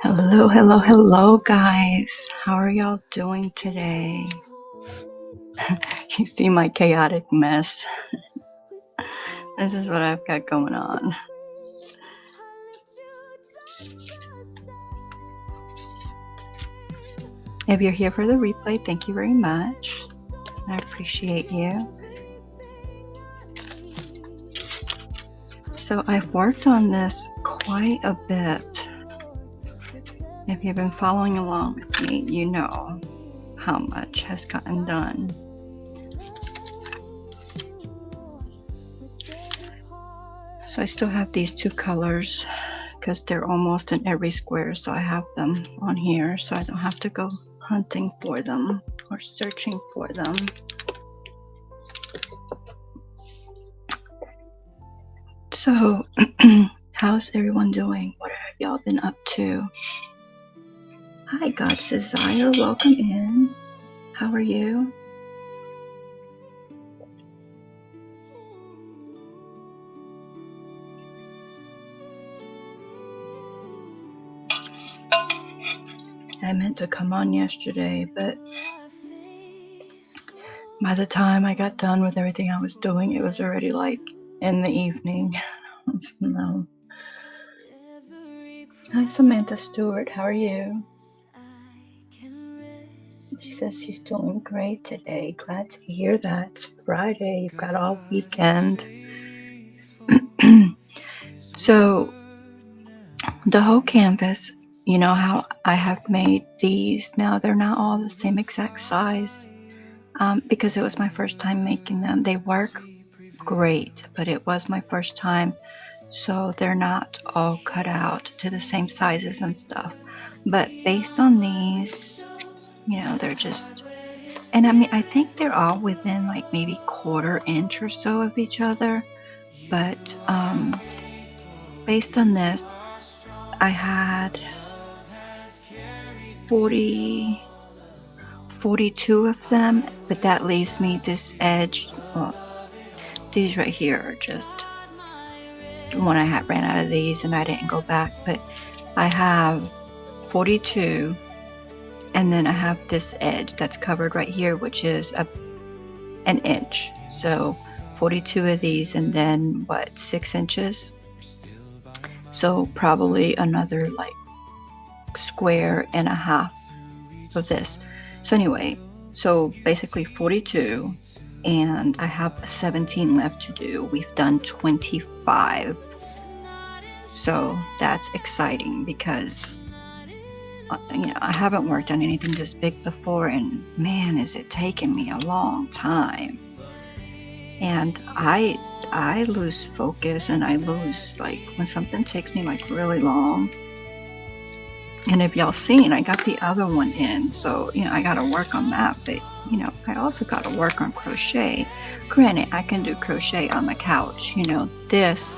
Hello, hello, hello, guys. How are y'all doing today? You see my chaotic mess. This is what I've got going on. If you're here for the replay, thank you very much. I appreciate you. So I've worked on this quite a bit. If you've been following along with me, you know how much has gotten done. So I still have these two colors because they're almost in every square, so I have them on here so I don't have to go hunting for them or searching for them. So how's everyone doing? What have y'all been up to? Hi, God's Desire, welcome in. How are you? I meant to come on yesterday, but by the time I got done with everything I was doing, it was already like in the evening. No. Hi, Samantha Stewart. How are you? She says she's doing great today. Glad to hear that. It's Friday. You've got all weekend. So the whole canvas, you know how I have made these. Now they're not all the same exact size because it was my first time making them. They work great, but it was my first time. So they're not all cut out to the same sizes and stuff. But based on these, you know, they're just, and I mean, I think they're all within like maybe 1/4 inch or so of each other. But based on this, I had 42 of them, but that leaves me this edge. Well, these right here are just when I had ran out of these and I didn't go back, but I have 42, and then I have this edge that's covered right here, which is an inch. So 42 of these, and then what, 6 inches? So probably another like 1.5 squares of this. So anyway, so basically 42, and I have 17 left to do. We've done 25. So that's exciting because you know, I haven't worked on anything this big before, and man, is it taking me a long time. And I lose focus, and I lose, like, when something takes me like really long. And if y'all seen, I got the other one in, so you know, I gotta work on that. But you know, I also gotta work on crochet. Granted, I can do crochet on the couch. You know, this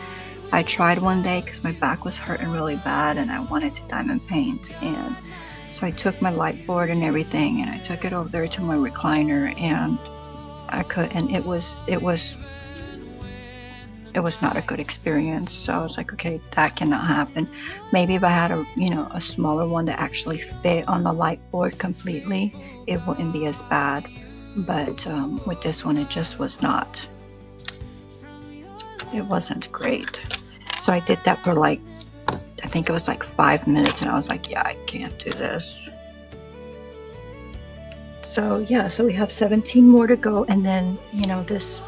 I tried one day because my back was hurting really bad and I wanted to diamond paint. And so I took my light board and everything, and I took it over there to my recliner, and I could, and it was not a good experience. So I was like, okay, that cannot happen. Maybe if I had a smaller one that actually fit on the light board completely, it wouldn't be as bad. But with this one, it just was not. It wasn't great. So I did that for like, I think it was like 5 minutes, and I was like, yeah, I can't do this. So yeah, so we have 17 more to go, and then, you know, this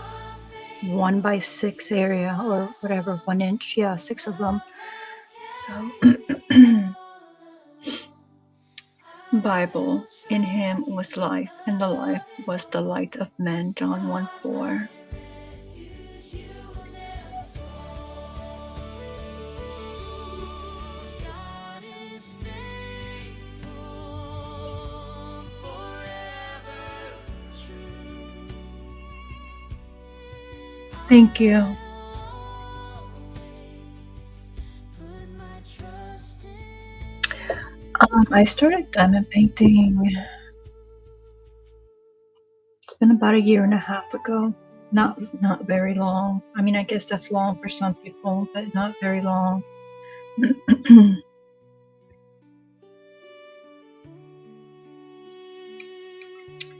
1x6 area, or whatever, 1 inch, yeah, 6 of them. So Bible, in him was life, and the life was the light of men, John 1:4. Thank you. I started diamond painting, it's been about 1.5 years ago. Not very long. I mean, I guess that's long for some people, but not very long.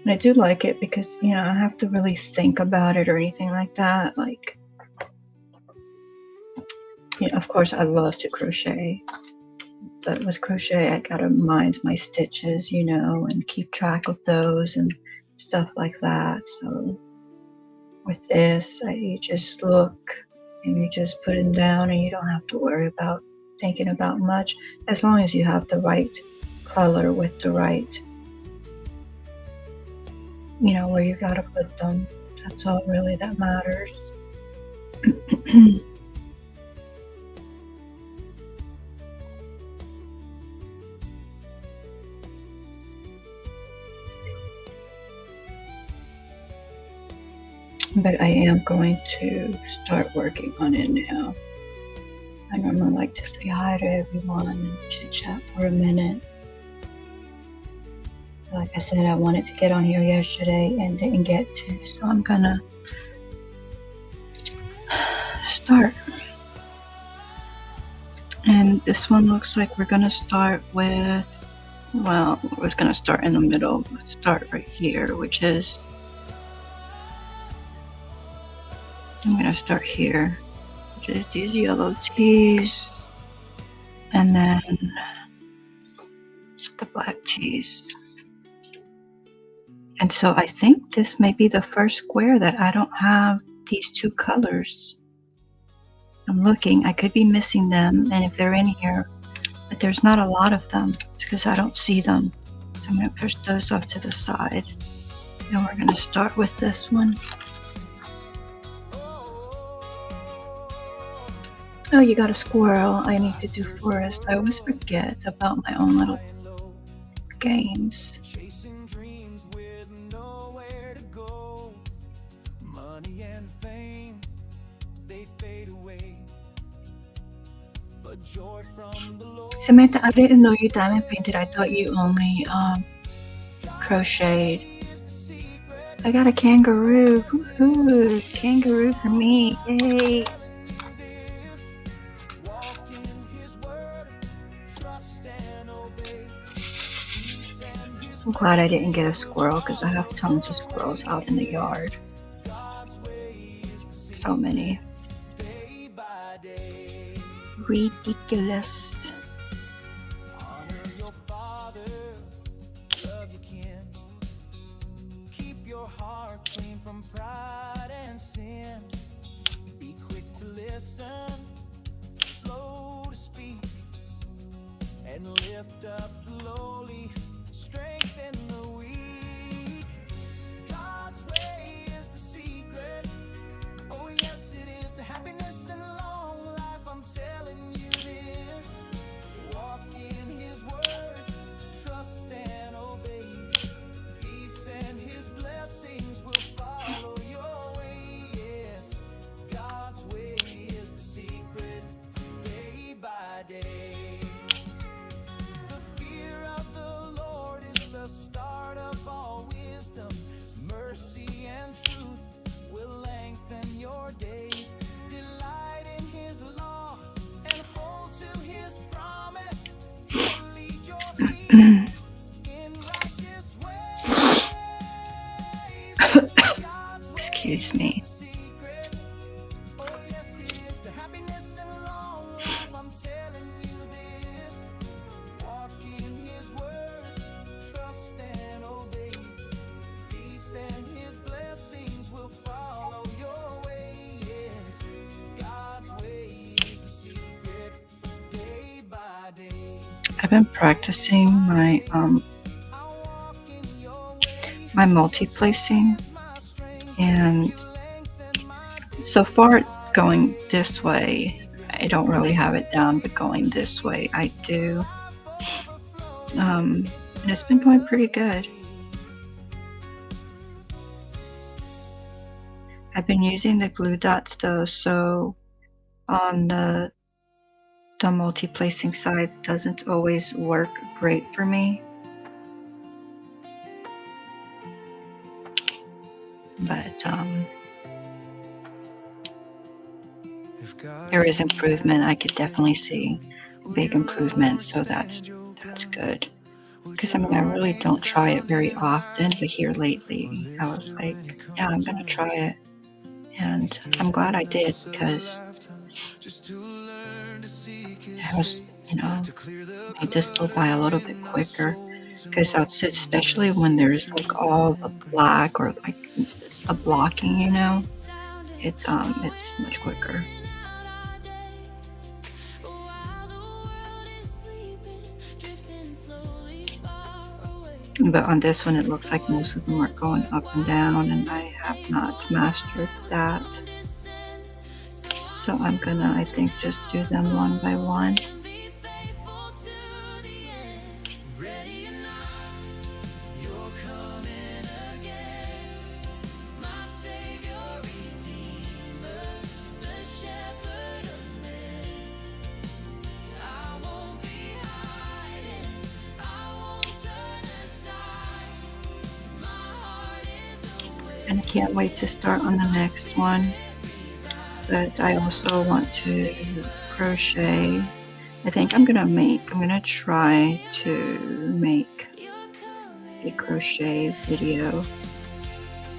And I do like it because, you know, I don't have to really think about it or anything like that. Like, you know, of course, I love to crochet, but with crochet, I gotta mind my stitches, you know, and keep track of those and stuff like that. So with this, you just look and you just put them down, and you don't have to worry about thinking about much, as long as you have the right color with the right, you know, where you gotta put them. That's all really that matters. But I am going to start working on it now. I normally like to say hi to everyone and chit chat for a minute. Like I said, I wanted to get on here yesterday and didn't get to, so I'm gonna start. And this one looks like we're gonna start with, well, I was gonna start in the middle. Let's start right here, which is, I'm gonna start here, which is these yellow tees, and then the black tees. And so I think this may be the first square that I don't have these two colors. I'm looking, I could be missing them, and if they're in here, but there's not a lot of them because I don't see them. So I'm gonna push those off to the side. And we're gonna start with this one. Oh, you got a squirrel. I need to do forest. I always forget about my own little games. Samantha, I didn't know you diamond painted. I thought you only crocheted. I got a kangaroo. Ooh, kangaroo for me. Yay. I'm glad I didn't get a squirrel because I have tons of squirrels out in the yard. So many. Ridiculous. Keep your heart clean from pride and sin. Be quick to listen, slow to speak, and lift up the lowly, strengthen the weak. God's way is the secret. Oh yes, it is to happiness and long life. I'm telling you this. Walk in His word, trust and obey. Peace and His blessings will follow your way. Yes, God's way is the secret. Day by day. The fear of the Lord is the start of all wisdom. Mercy and truth will lengthen your days. Delight in His law and hold to His promise. He'll lead your feet in righteous ways. Excuse me. Oh yes, it is to happiness and long life. I'm telling you this. Walk in His word, trust and obey. Peace and His blessings will follow your way. Yes, God's way is the secret. Day by day. I've been practicing my my multi-placing, and so far going this way, I don't really have it down, but going this way I do. And it's been going pretty good. I've been using the glue dots though, so on the multi-placing side doesn't always work great for me. But there is improvement. I could definitely see big improvement, so that's good. Because I mean, I really don't try it very often, but here lately, I was like, yeah, I'm gonna try it. And I'm glad I did because I was, made this go by a little bit quicker. Because especially when there's like all the black or like the blocking, it's much quicker. But on this one, it looks like most of them are going up and down, and I have not mastered that. So I'm gonna, I think, just do them one by one. And I can't wait to start on the next one. But I also want to crochet. I think I'm gonna try to make a crochet video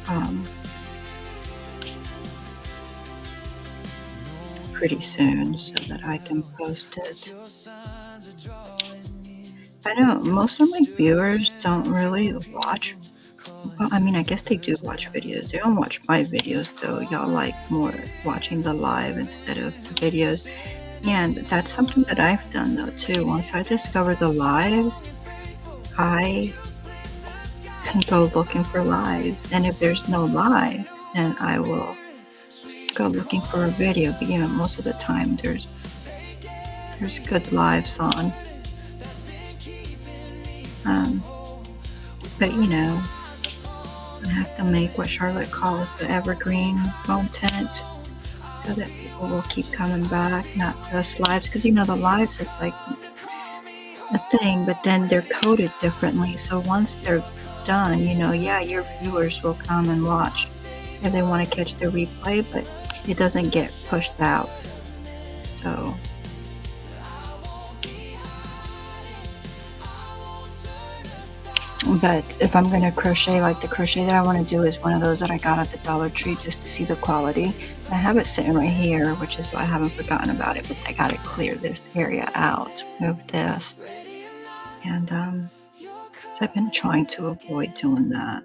um, pretty soon so that I can post it. I know most of my viewers don't really watch. Well, I mean, I guess they do watch videos. They don't watch my videos though. Y'all like more watching the live instead of the videos. And that's something that I've done though too. Once I discover the lives, I can go looking for lives. And if there's no lives, then I will go looking for a video. But most of the time there's good lives on. But I have to make what Charlotte calls the evergreen content so that people will keep coming back, not just lives. Because the lives, it's like a thing, but then they're coded differently. So once they're done, yeah, your viewers will come and watch if they want to catch the replay, but it doesn't get pushed out. So but if I'm going to crochet, like the crochet that I want to do is one of those that I got at the Dollar Tree just to see the quality. I have it sitting right here, which is why I haven't forgotten about it, but I got to clear this area out, move this. And so I've been trying to avoid doing that.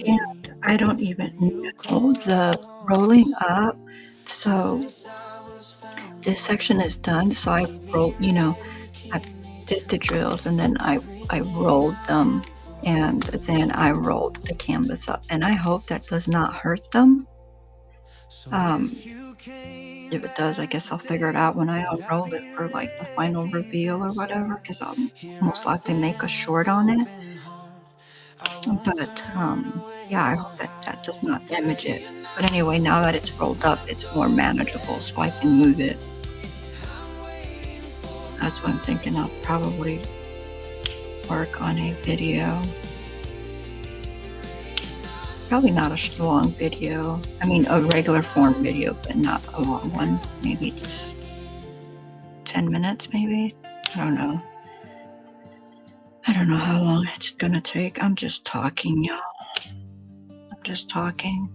And I don't even know the rolling up. So this section is done. So I rolled, I did the drills and then I rolled them and then I rolled the canvas up. And I hope that does not hurt them. If it does, I guess I'll figure it out when I unroll it for like the final reveal or whatever, because I'll most likely make a short on it. But yeah, I hope that does not damage it. But anyway, now that it's rolled up, it's more manageable, so I can move it. That's what I'm thinking. I'll probably work on a video. Probably not a long video. I mean, a regular form video, but not a long one. Maybe just 10 minutes, maybe? I don't know. I don't know how long it's gonna take. I'm just talking, y'all. I'm just talking.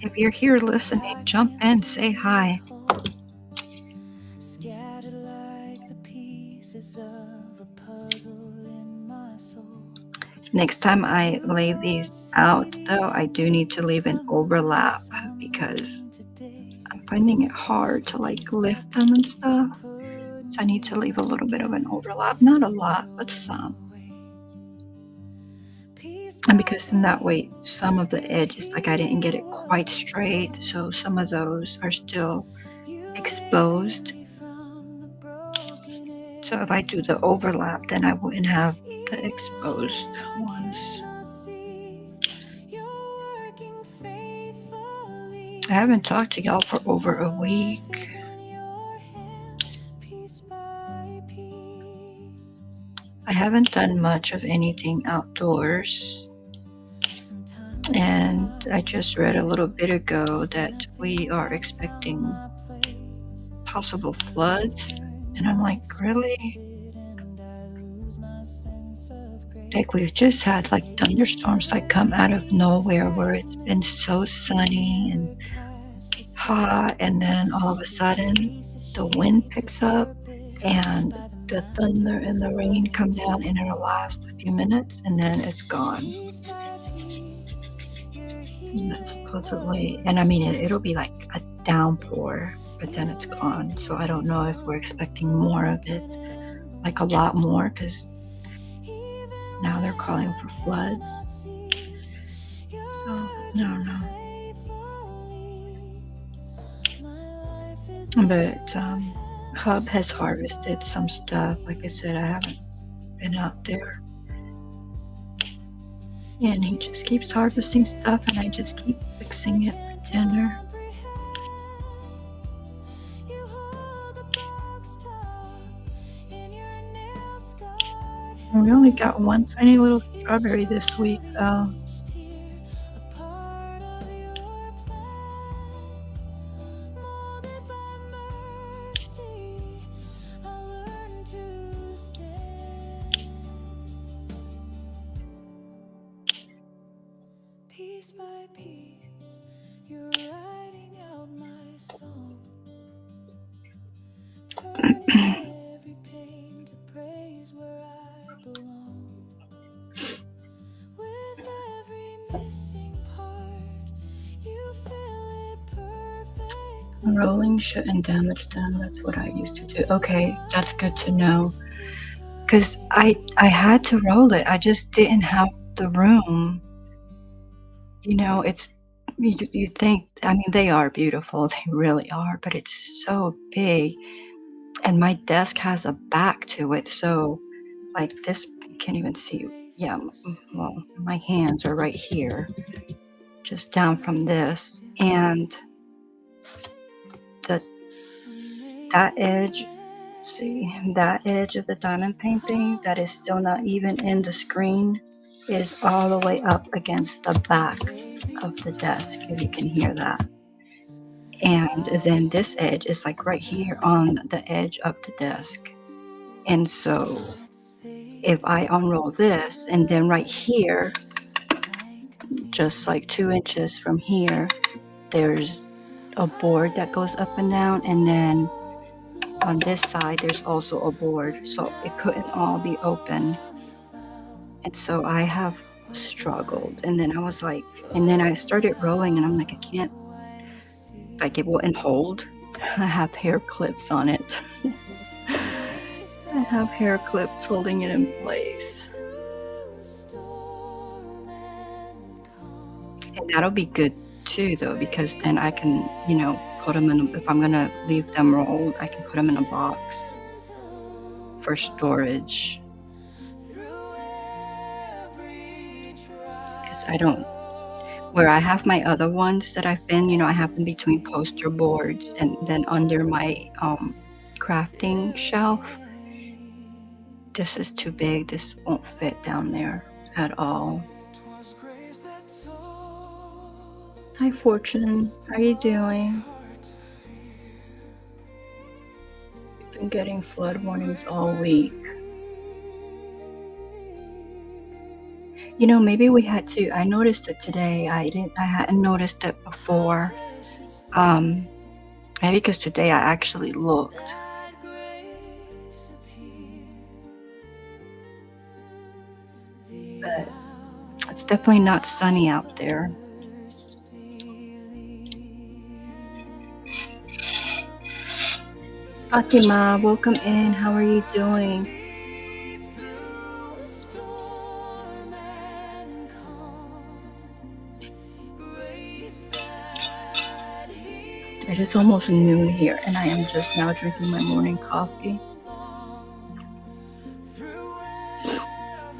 If you're here listening, jump in, say hi. Next time I lay these out, though, I do need to leave an overlap because I'm finding it hard to like lift them and stuff. So I need to leave a little bit of an overlap, not a lot, but some. And because in that way, some of the edges, like I didn't get it quite straight, so some of those are still exposed. So if I do the overlap, then I wouldn't have the exposed ones. I haven't talked to y'all for over a week. I haven't done much of anything outdoors. And I just read a little bit ago that we are expecting possible floods. And I'm like, really? Like we've just had like thunderstorms like come out of nowhere where it's been so sunny and hot, and then all of a sudden the wind picks up and the thunder and the rain come down and it'll last a few minutes and then it's gone. And that's supposedly, and I mean it'll be like a downpour, but then it's gone. So I don't know if we're expecting more of it, like a lot more, because now they're calling for floods. So no, no. But Hub has harvested some stuff. Like I said, I haven't been out there. And he just keeps harvesting stuff and I just keep fixing it for dinner. And we only got one tiny little strawberry this week though. Piece by piece, you're writing out my song, turning every pain to praise where I belong. With every missing part, you fill it perfectly. Rolling shouldn't damage them. That's what I used to do. Okay, that's good to know. Because I had to roll it. I just didn't have the room. You know, it's you think, I mean, they are beautiful, they really are, but it's so big, and my desk has a back to it, so, like, this you can't even see, yeah, well, my hands are right here, just down from this, and the that edge, see, that edge of the diamond painting that is still not even in the screen is all the way up against the back of the desk, if you can hear that. And then this edge is like right here on the edge of the desk. And so if I unroll this, and then right here, just like 2 inches from here, there's a board that goes up and down, and then on this side there's also a board, so it couldn't all be open. And so I have struggled, and then I was like, and then I started rolling and I'm like, I can't, like, it wouldn't hold. I have hair clips on it. I have hair clips holding it in place. And that'll be good too though, because then I can, you know, put them in, if I'm gonna leave them rolled, I can put them in a box for storage. Because I don't, where I have my other ones that I've been, you know, I have them between poster boards and then under my crafting shelf. This is too big. This won't fit down there at all. Hi, Fortune. How are you doing? We've been getting flood warnings all week. You know, maybe we had to. I noticed it today. I hadn't noticed it before. Maybe because today I actually looked. But it's definitely not sunny out there. Fatima, welcome in. How are you doing? It is almost noon here, and I am just now drinking my morning coffee.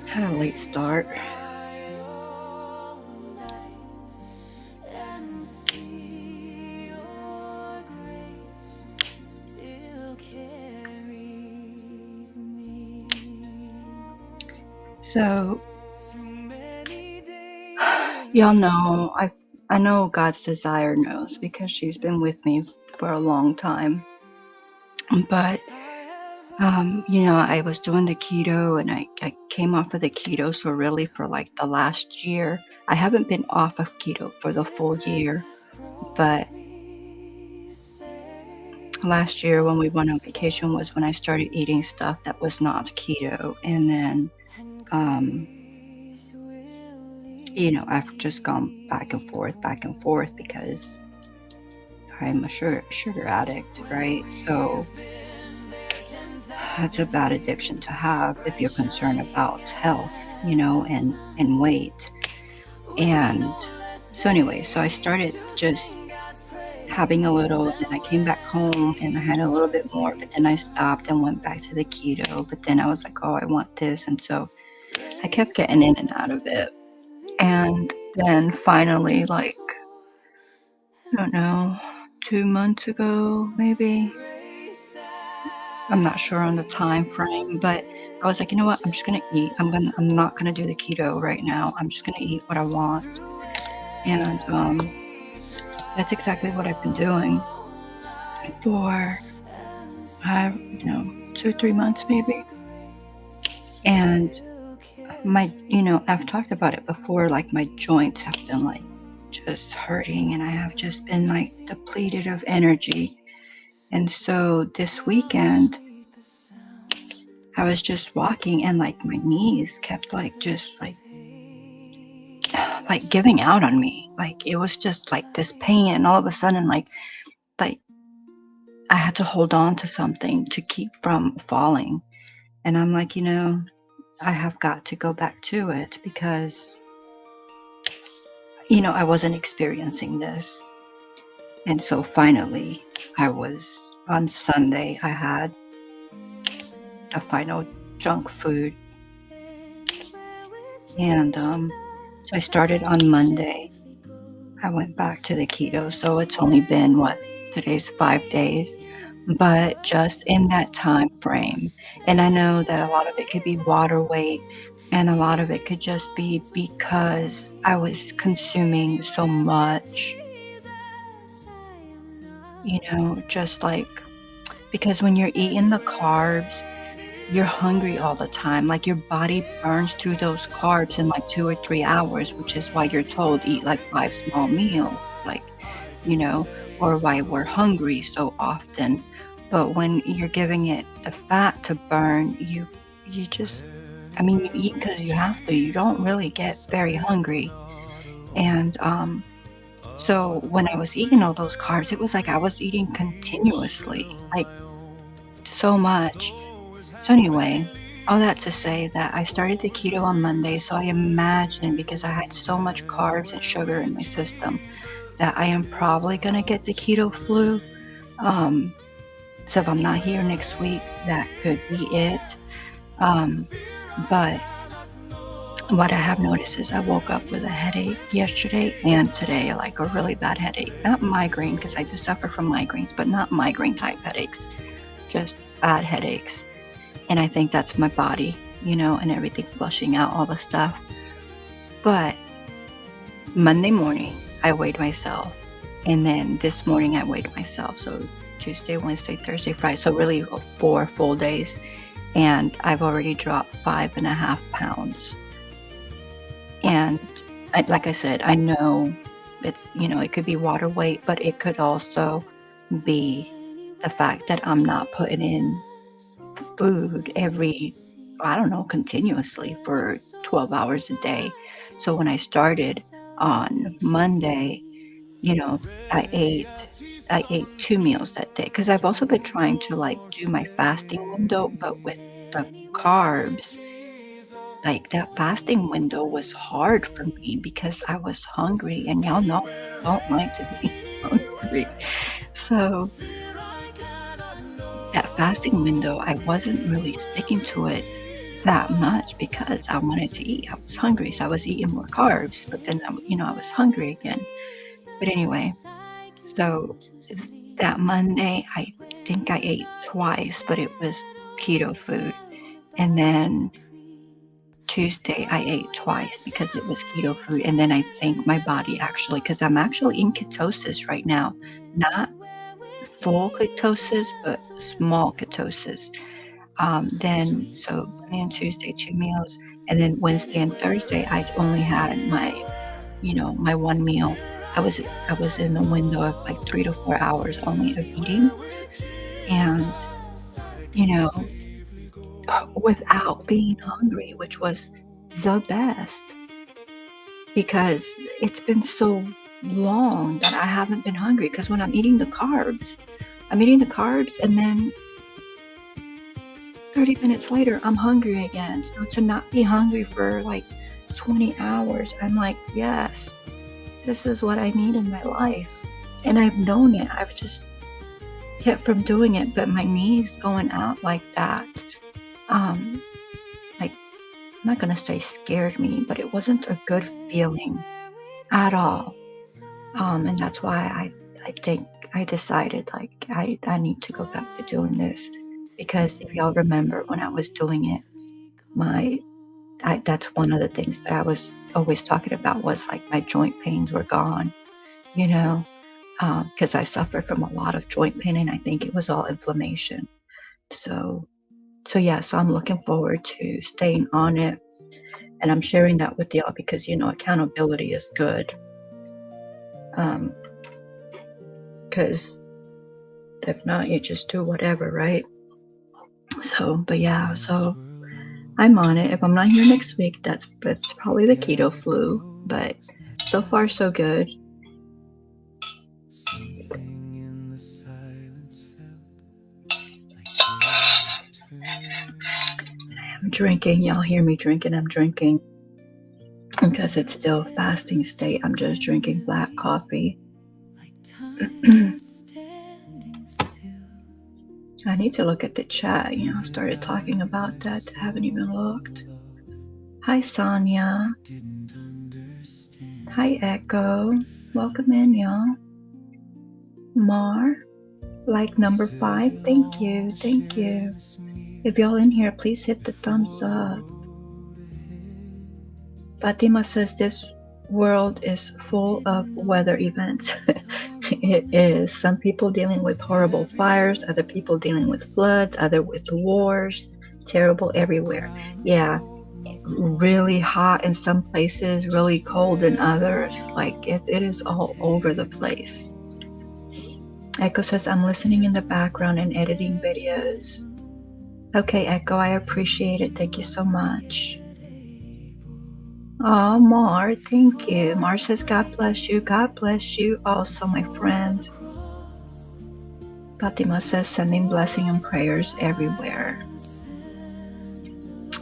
Had a late start. So, Y'all know I know God's desire knows because she's been with me for a long time. But, I was doing the keto and I came off of the keto, so really for, like, the last year I haven't been off of keto for the full year, but last year when we went on vacation was when I started eating stuff that was not keto, and then, um, I've just gone back and forth because I'm a sugar addict, right? So, that's a bad addiction to have if you're concerned about health, and weight, and so anyway, so I started just having a little, and then I came back home and I had a little bit more, but then I stopped and went back to the keto, but then I was like, "Oh, I want this," and so I kept getting in and out of it, and then finally, like, I don't know, 2 months ago, maybe? I'm not sure on the time frame, but I was like, "You know what? I'm just gonna eat. I'm not gonna do the keto right now. I'm just gonna eat what I want." And, that's exactly what I've been doing for, 2 or 3 months maybe. And I've talked about it before, like, my joints have been, like, just hurting, and I have just been, like, depleted of energy. And so this weekend, I was just walking and, like, my knees kept, like, just, like, giving out on me. Like, it was just, like, this pain, and all of a sudden, like, I had to hold on to something to keep from falling. And I'm like, I have got to go back to it because, I wasn't experiencing this. And so finally, on Sunday, I had the final junk food. And so I started on Monday. I went back to the keto. So it's only been what? Today's 5 days. But just in that time frame. And I know that a lot of it could be water weight, and a lot of it could just be because I was consuming so much, just like because when you're eating the carbs, you're hungry all the time. Like your body burns through those carbs in like 2 or 3 hours, which is why you're told eat like 5 small meals, like, you know, or why we're hungry so often. But when you're giving it the fat to burn, you just I mean, you eat because you have to. You don't really get very hungry. And so when I was eating all those carbs, it was like I was eating continuously, like so much. So anyway, all that to say that I started the keto on Monday, so I imagine because I had so much carbs and sugar in my system that I am probably gonna get the keto flu. Um, so if I'm not here next week, that could be it. Um, but what I have noticed is I woke up with a headache yesterday and today, like a really bad headache. Not migraine, because I do suffer from migraines, but not migraine type headaches, just bad headaches. And I think that's my body, and everything flushing out all the stuff. But Monday morning, I weighed myself. And then this morning, I weighed myself. So Tuesday, Wednesday, Thursday, Friday. So really 4 full days. And I've already dropped 5.5 pounds. And like I said, I know it could be water weight, but it could also be the fact that I'm not putting in food I don't know, continuously for 12 hours a day. So when I started on Monday, you know, I ate I ate 2 meals that day because I've also been trying to, like, do my fasting window, but with the carbs, like, that fasting window was hard for me because I was hungry, and y'all know I don't like to be hungry. So that fasting window, I wasn't really sticking to it that much because I wanted to eat. I was hungry, so I was eating more carbs, but then I was hungry again. But anyway, so that Monday, I think I ate twice, but it was keto food. And then Tuesday, I ate twice because it was keto food, and then I think my body actually, because I'm actually in ketosis right now, not full ketosis, but small ketosis. Then so Monday and Tuesday, 2 meals, and then Wednesday and Thursday, I only had my 1 meal. I was in a window of, like, 3 to 4 hours only of eating, and, you know, without being hungry, which was the best, because it's been so long that I haven't been hungry. Because when I'm eating the carbs, and then 30 minutes later, I'm hungry again. So to not be hungry for, like, 20 hours, I'm like, "Yes, this is what I need in my life." And I've known it. I've just kept from doing it, but my knees going out like that, um, like, I'm not gonna say scared me, but it wasn't a good feeling at all. And that's why I think I decided, like, I need to go back to doing this, because if y'all remember when I was doing it, my that's one of the things that I was always talking about, was, like, my joint pains were gone, you know, because I suffered from a lot of joint pain, and I think it was all inflammation. So yeah, so I'm looking forward to staying on it, and I'm sharing that with y'all because, accountability is good. Because if not, you just do whatever, right? So, but yeah, so I'm on it. If I'm not here next week, that's probably the keto flu, but so far so good. Something in the silence felt like tears turning I'm drinking. Y'all hear me drinking. I'm drinking because it's still fasting state. I'm just drinking black coffee. like time standing still. I need to look at the chat. I started talking about that. I haven't even looked. Hi, Sonia. Didn't understand. Hi, Echo. Welcome in, y'all. Mar, like number 5. Thank you. Thank you. If y'all in here, please hit the thumbs up. Fatima says this world is full of weather events. It is. Some people dealing with horrible fires, other people dealing with floods, other with wars. Terrible everywhere. Yeah, really hot in some places, really cold in others. Like it is all over the place. Echo says, I'm listening in the background and editing videos. Okay, Echo, I appreciate it. Thank you so much. Oh, Mar, thank you. Mar says, God bless you. God bless you also, my friend. Fatima says, sending blessing and prayers everywhere.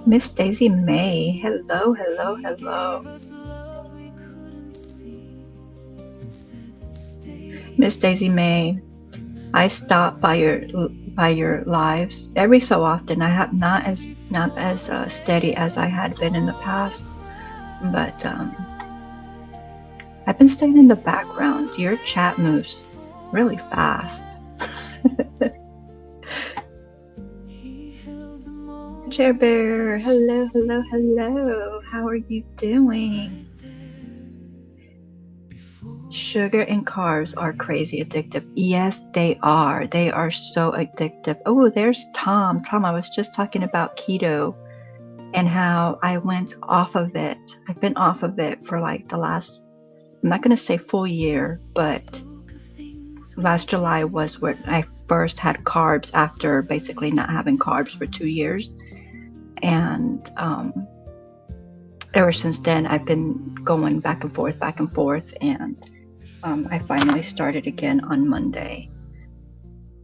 Miss Daisy May, hello, hello, hello. Miss Daisy May, I stop by your lives every so often. I have not as steady as I had been in the past, but I've been staying in the background. Your chat moves really fast. Chair Bear, hello, hello, hello. How are you doing? Sugar and carbs are crazy addictive. Yes, they are. They are so addictive. Oh, there's Tom. Tom, I was just talking about keto and how I went off of it. I've been off of it for like the last, I'm not going to say full year, but last July was when I first had carbs after basically not having carbs for 2 years. And ever since then, I've been going back and forth, and I finally started again on Monday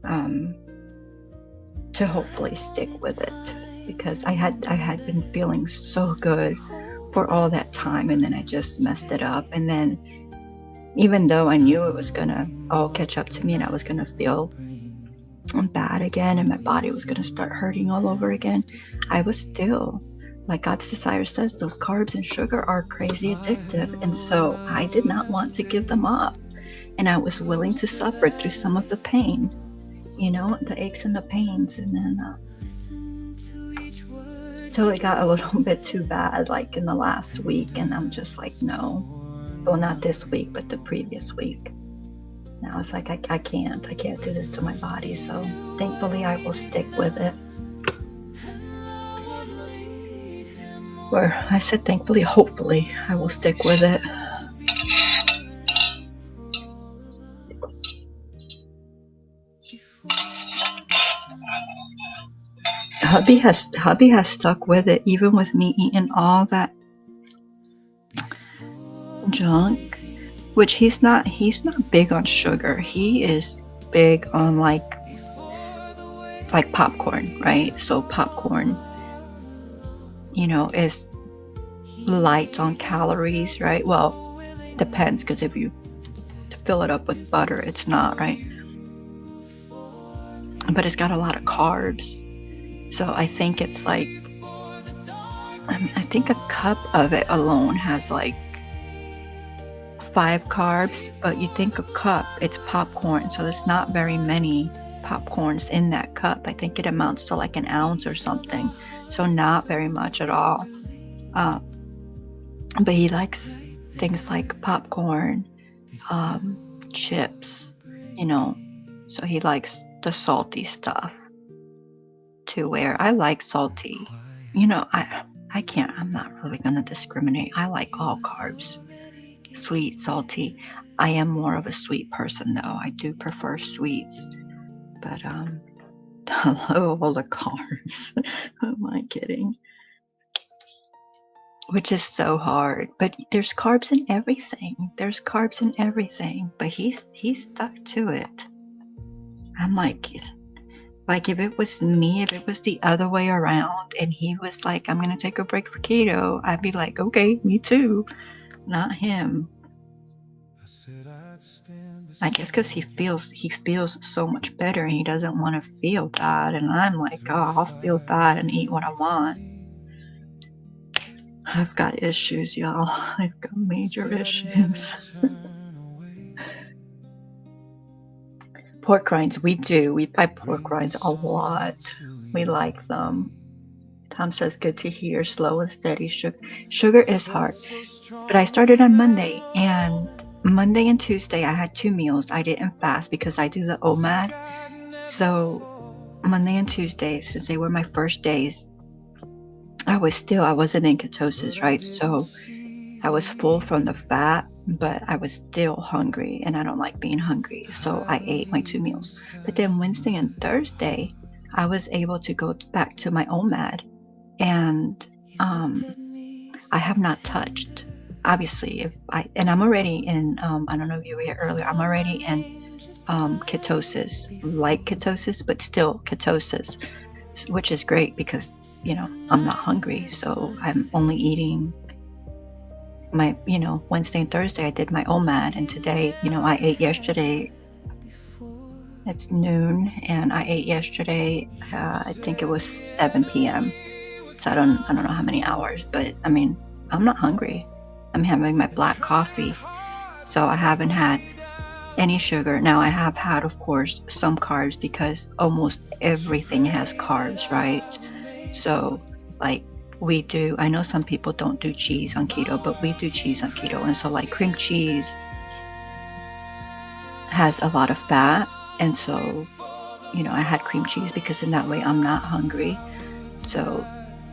to hopefully stick with it, because I had been feeling so good for all that time, and then I just messed it up. And then even though I knew it was gonna all catch up to me and I was gonna feel bad again and my body was gonna start hurting all over again, I was still, like God's Desire says, those carbs and sugar are crazy addictive. And so I did not want to give them up. And I was willing to suffer through some of the to aches and the pains, and then until it got a little bit too bad, like in the last week, and I'm just like, no. Well, not this week, but the previous week. Now it's like, I can't do this to my body. So thankfully I will stick with it. Or I said thankfully, hopefully I will stick with it. Hubby has stuck with it, even with me eating all that junk, which he's not big on sugar. He is big on like popcorn, right? So popcorn, is light on calories, right? Well, depends, because if you fill it up with butter, it's not, right? But it's got a lot of carbs. So I think it's like, I think a cup of it alone has like 5 carbs, but you think a cup, it's popcorn, so there's not very many popcorns in that cup. I think it amounts to like an ounce or something, so not very much at all. But he likes things like popcorn, chips, so he likes the salty stuff, to where I like salty. I can't, I'm not really going to discriminate. I like all carbs, sweet, salty. I am more of a sweet person, though. I do prefer sweets, but all the carbs. Who am I kidding? Which is so hard. But there's carbs in everything. There's carbs in everything. But he's stuck to it. I'm like if it was me, if it was the other way around, and he was like, I'm gonna take a break for keto, I'd be like, okay, me too. Not him. I guess because he feels so much better, and he doesn't want to feel bad. And I'm like, oh, I'll feel bad and eat what I want. I've got issues, y'all. I've got major issues. Pork rinds, we do. We buy pork rinds a lot. We like them. Tom says, good to hear. Slow and steady. Sugar is hard. But I started on Monday, and Monday and Tuesday I had 2 meals. I didn't fast because I do the OMAD. So Monday and Tuesday, since they were my first days, I wasn't in ketosis, right? So I was full from the fat, but I was still hungry, and I don't like being hungry. So I ate my 2 meals. But then Wednesday and Thursday, I was able to go back to my OMAD, and I have not touched. Obviously, I'm already in, I don't know if you were here earlier, I'm already in ketosis, light ketosis, but still ketosis, which is great because, I'm not hungry. So I'm only eating my, Wednesday and Thursday I did my OMAD, and today, I ate yesterday. It's noon, and I ate yesterday, I think it was 7 p.m. So I don't know how many hours, but I mean, I'm not hungry. I'm having my black coffee, so I haven't had any sugar. Now I have had, of course, some carbs, because almost everything has carbs, right? So like we do, I know some people don't do cheese on keto, but we do cheese on keto. And so like cream cheese has a lot of fat, and so I had cream cheese because in that way I'm not hungry. So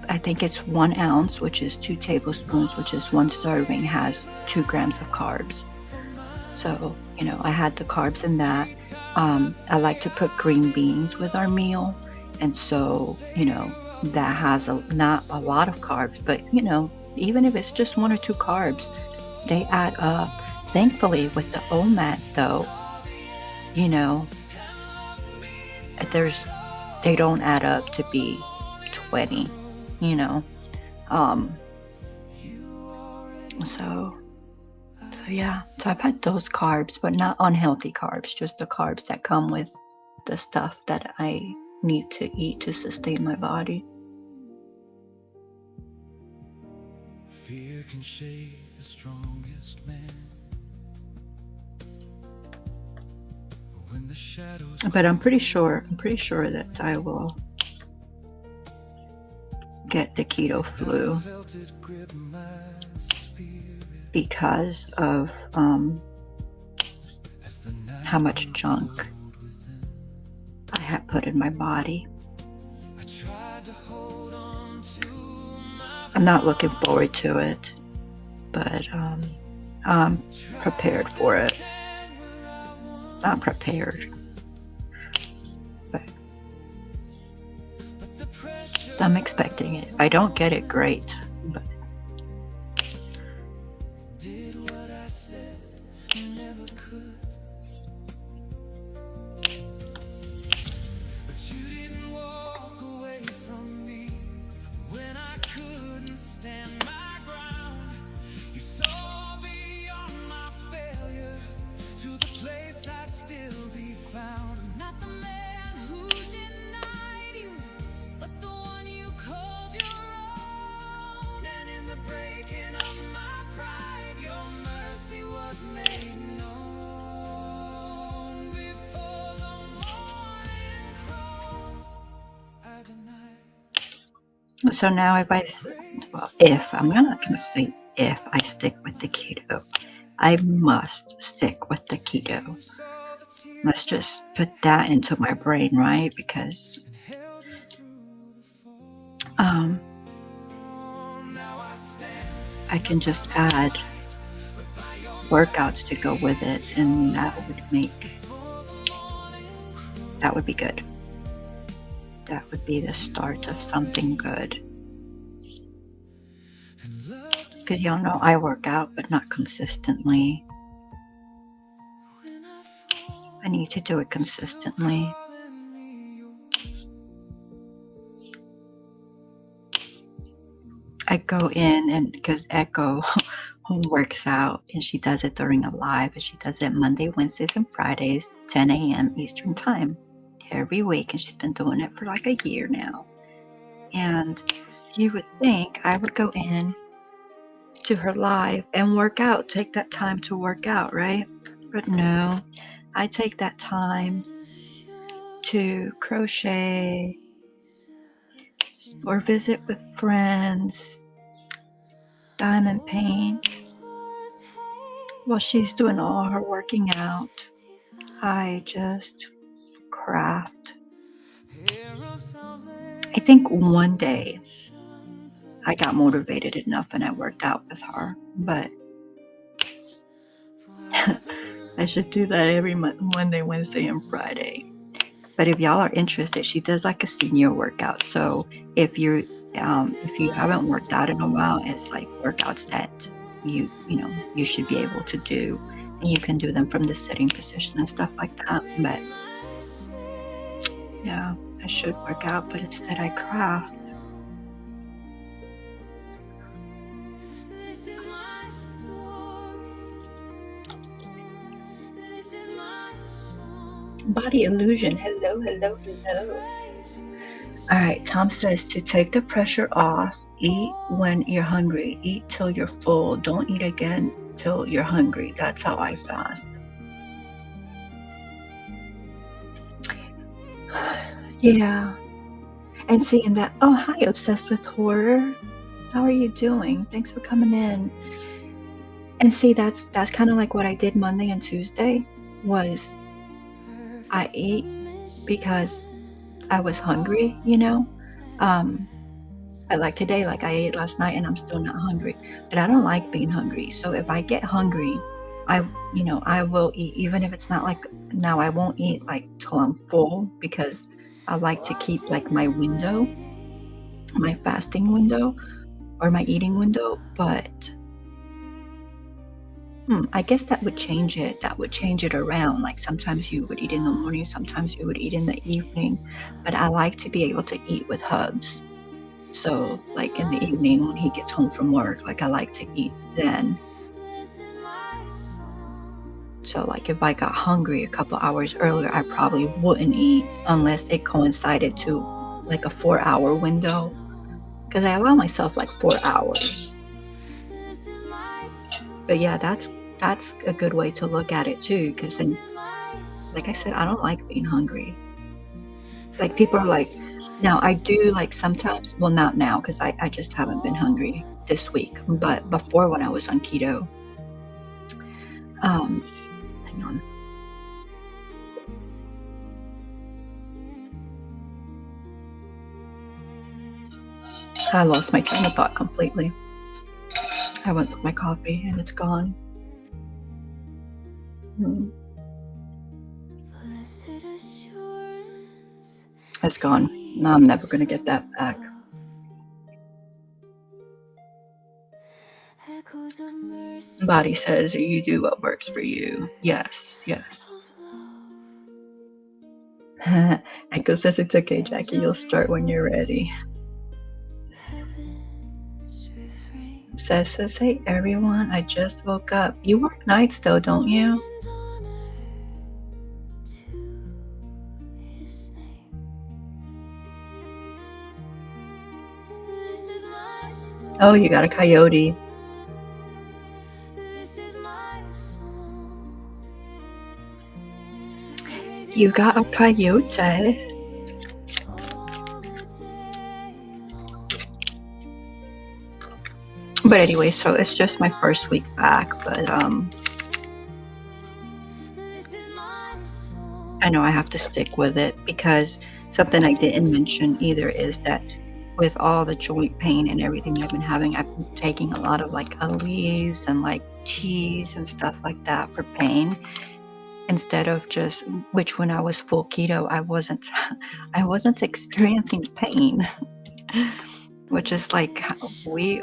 I think it's 1 ounce, which is 2 tablespoons, which is 1 serving, has 2 grams of carbs. So, I had the carbs in that. I like to put green beans with our meal. And so, that has not a lot of carbs, but, even if it's just 1 or 2 carbs, they add up. Thankfully, with the OMAD, though, they don't add up to be 20. So yeah, so I've had those carbs, but not unhealthy carbs, just the carbs that come with the stuff that I need to eat to sustain my body. Fear can shake the strongest man. When the shadows But I'm pretty sure that I will get the keto flu because of how much junk I had put in my body. I'm not looking forward to it, but I'm prepared for it. Not prepared, but I'm expecting it. I don't get it, great, but so now if I'm not going to say if I stick with the keto, I must stick with the keto. Let's just put that into my brain, right? Because I can just add workouts to go with it, and that would be good. That would be the start of something good. Because y'all know I work out, but not consistently. I need to do it consistently. I go in, and because Echo works out, and she does it during a live, and she does it Monday, Wednesdays, and Fridays, 10 a.m. Eastern time every week, and she's been doing it for like a year now. And you would think I would go in to her live and work out, take that time to work out, right? But no, I take that time to crochet or visit with friends, diamond paint. While she's doing all her working out, I just craft. I think one day I got motivated enough and I worked out with her, but I should do that every Monday, Wednesday, and Friday. But if y'all are interested, she does like a senior workout. So if you haven't worked out in a while, it's like workouts that you should be able to do, and you can do them from the sitting position and stuff like that. But yeah, I should work out, but instead I craft. Body illusion. Hello. All right, Tom says to take the pressure off, eat when you're hungry, eat till you're full, don't eat again till you're hungry. That's how I fast. Yeah. And seeing that, oh, hi, Obsessed with Horror. How are you doing? Thanks for coming in. And see, that's kind of like what I did Monday and Tuesday was I ate because I was hungry, But like today, like I ate last night and I'm still not hungry, but I don't like being hungry. So if I get hungry, I will eat, even if it's not like now. I won't eat like till I'm full because I like to keep like my window, my fasting window or my eating window. But I guess that would change it. That would change it around. Like sometimes you would eat in the morning, sometimes you would eat in the evening. But I like to be able to eat with Hubs. So like in the evening when he gets home from work, like I like to eat then. So like if I got hungry a couple hours earlier, I probably wouldn't eat unless it coincided to like a 4-hour window. Because I allow myself like 4 hours. But yeah, that's a good way to look at it too. Because then, like I said, I don't like being hungry. Like people are like, Now I do, like, sometimes well, not now because I just haven't been hungry this week, but before when I was on keto, um hang on. I lost my train of thought completely. I went with my coffee and it's gone. Mm, it's gone. Now I'm never gonna get that back. Body says you do what works for you. Yes, yes. Echo says it's okay, Jackie. You'll start when you're ready. Says, hey everyone, I just woke up. You work nights though, don't you? Oh, you got a coyote. You got a coyote. But anyway, so it's just my first week back, but I know I have to stick with it because something I didn't mention either is that with all the joint pain and everything I've been having, I've been taking a lot of like leaves and like teas and stuff like that for pain instead of just which when I was full keto, I wasn't I wasn't experiencing pain, which is like we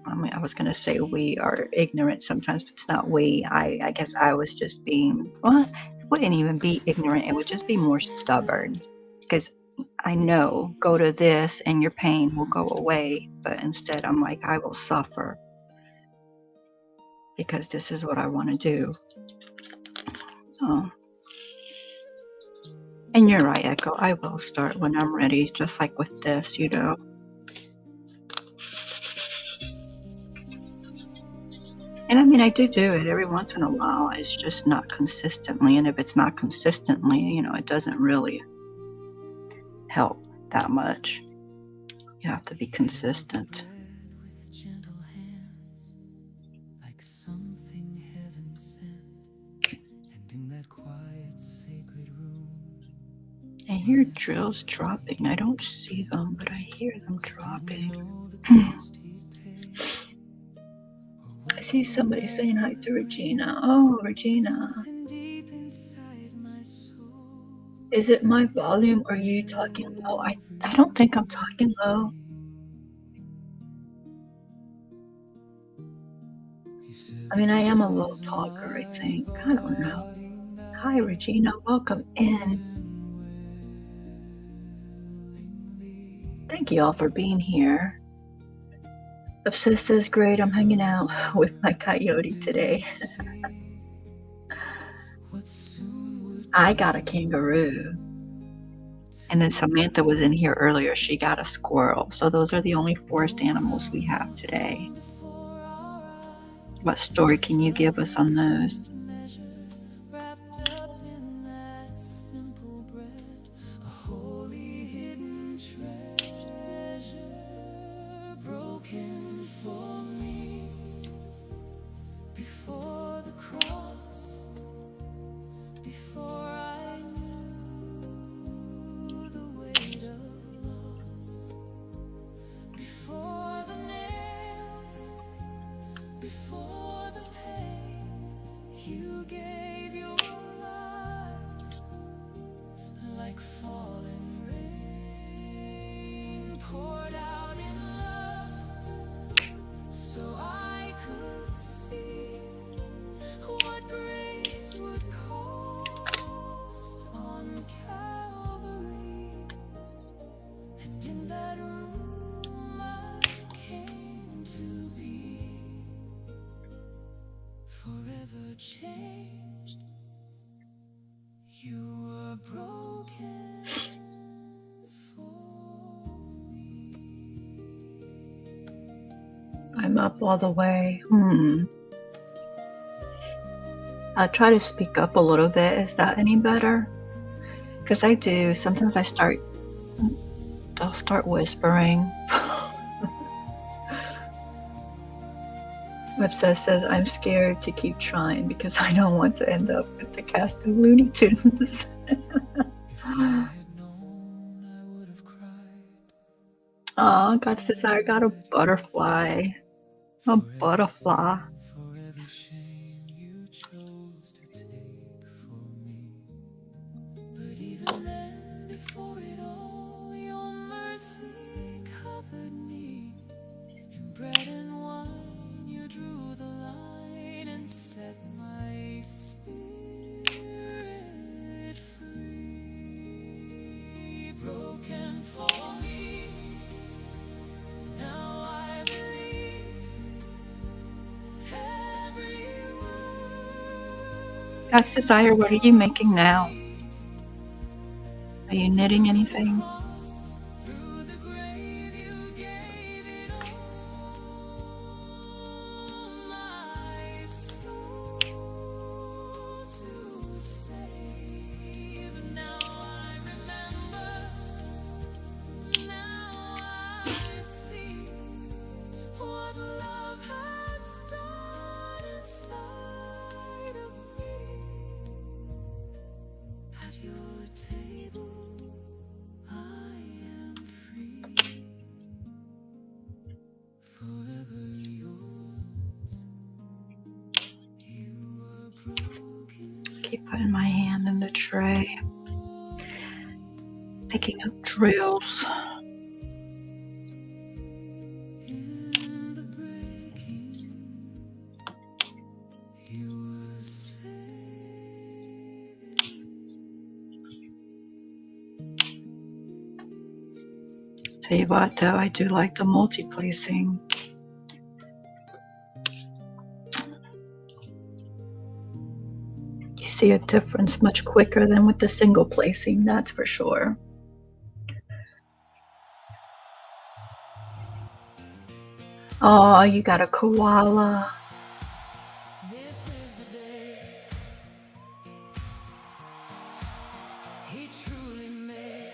I mean, I was gonna say we are ignorant sometimes, but it's not we. I guess I was just being well, it wouldn't even be ignorant, it would just be more stubborn. Because I know go to this and your pain will go away, but instead I'm like, I will suffer because this is what I want to do. So and you're right, Echo. I will start when I'm ready, just like with this, you know. And I mean, I do it every once in a while. It's just not consistently. And if it's not consistently, you know, it doesn't really help that much. You have to be consistent. I hear drills dropping. I don't see them, but I hear them dropping. I see somebody saying hi to Regina. Oh, Regina. Is it my volume or are you talking low? I don't think I'm talking low. I mean, I am a low talker, I think. I don't know. Hi, Regina. Welcome in. Thank you all for being here. Obsessed says, great, I'm hanging out with my coyote today. I got a kangaroo. And then Samantha was in here earlier. She got a squirrel. So those are the only forest animals we have today. What story can you give us on those? Changed. You were broken for me. I'm up all the way. I'll try to speak up a little bit. Is that any better? Because I do. Sometimes I start I'll start whispering. Obsessed says, I'm scared to keep trying because I don't want to end up with the cast of Looney Tunes. Oh, God's Desire got a butterfly. A butterfly. Bread and wine, you drew the line and set my spirit free. Broken for me, now I believe every word. God's Desire, what are you making now? Are you knitting anything? Keep putting my hand in the tray, picking up drills. Tell you what, though, I do like the multi-placing. You see a difference much quicker than with the single placing, that's for sure. Oh, you got a koala. This is the day he truly made.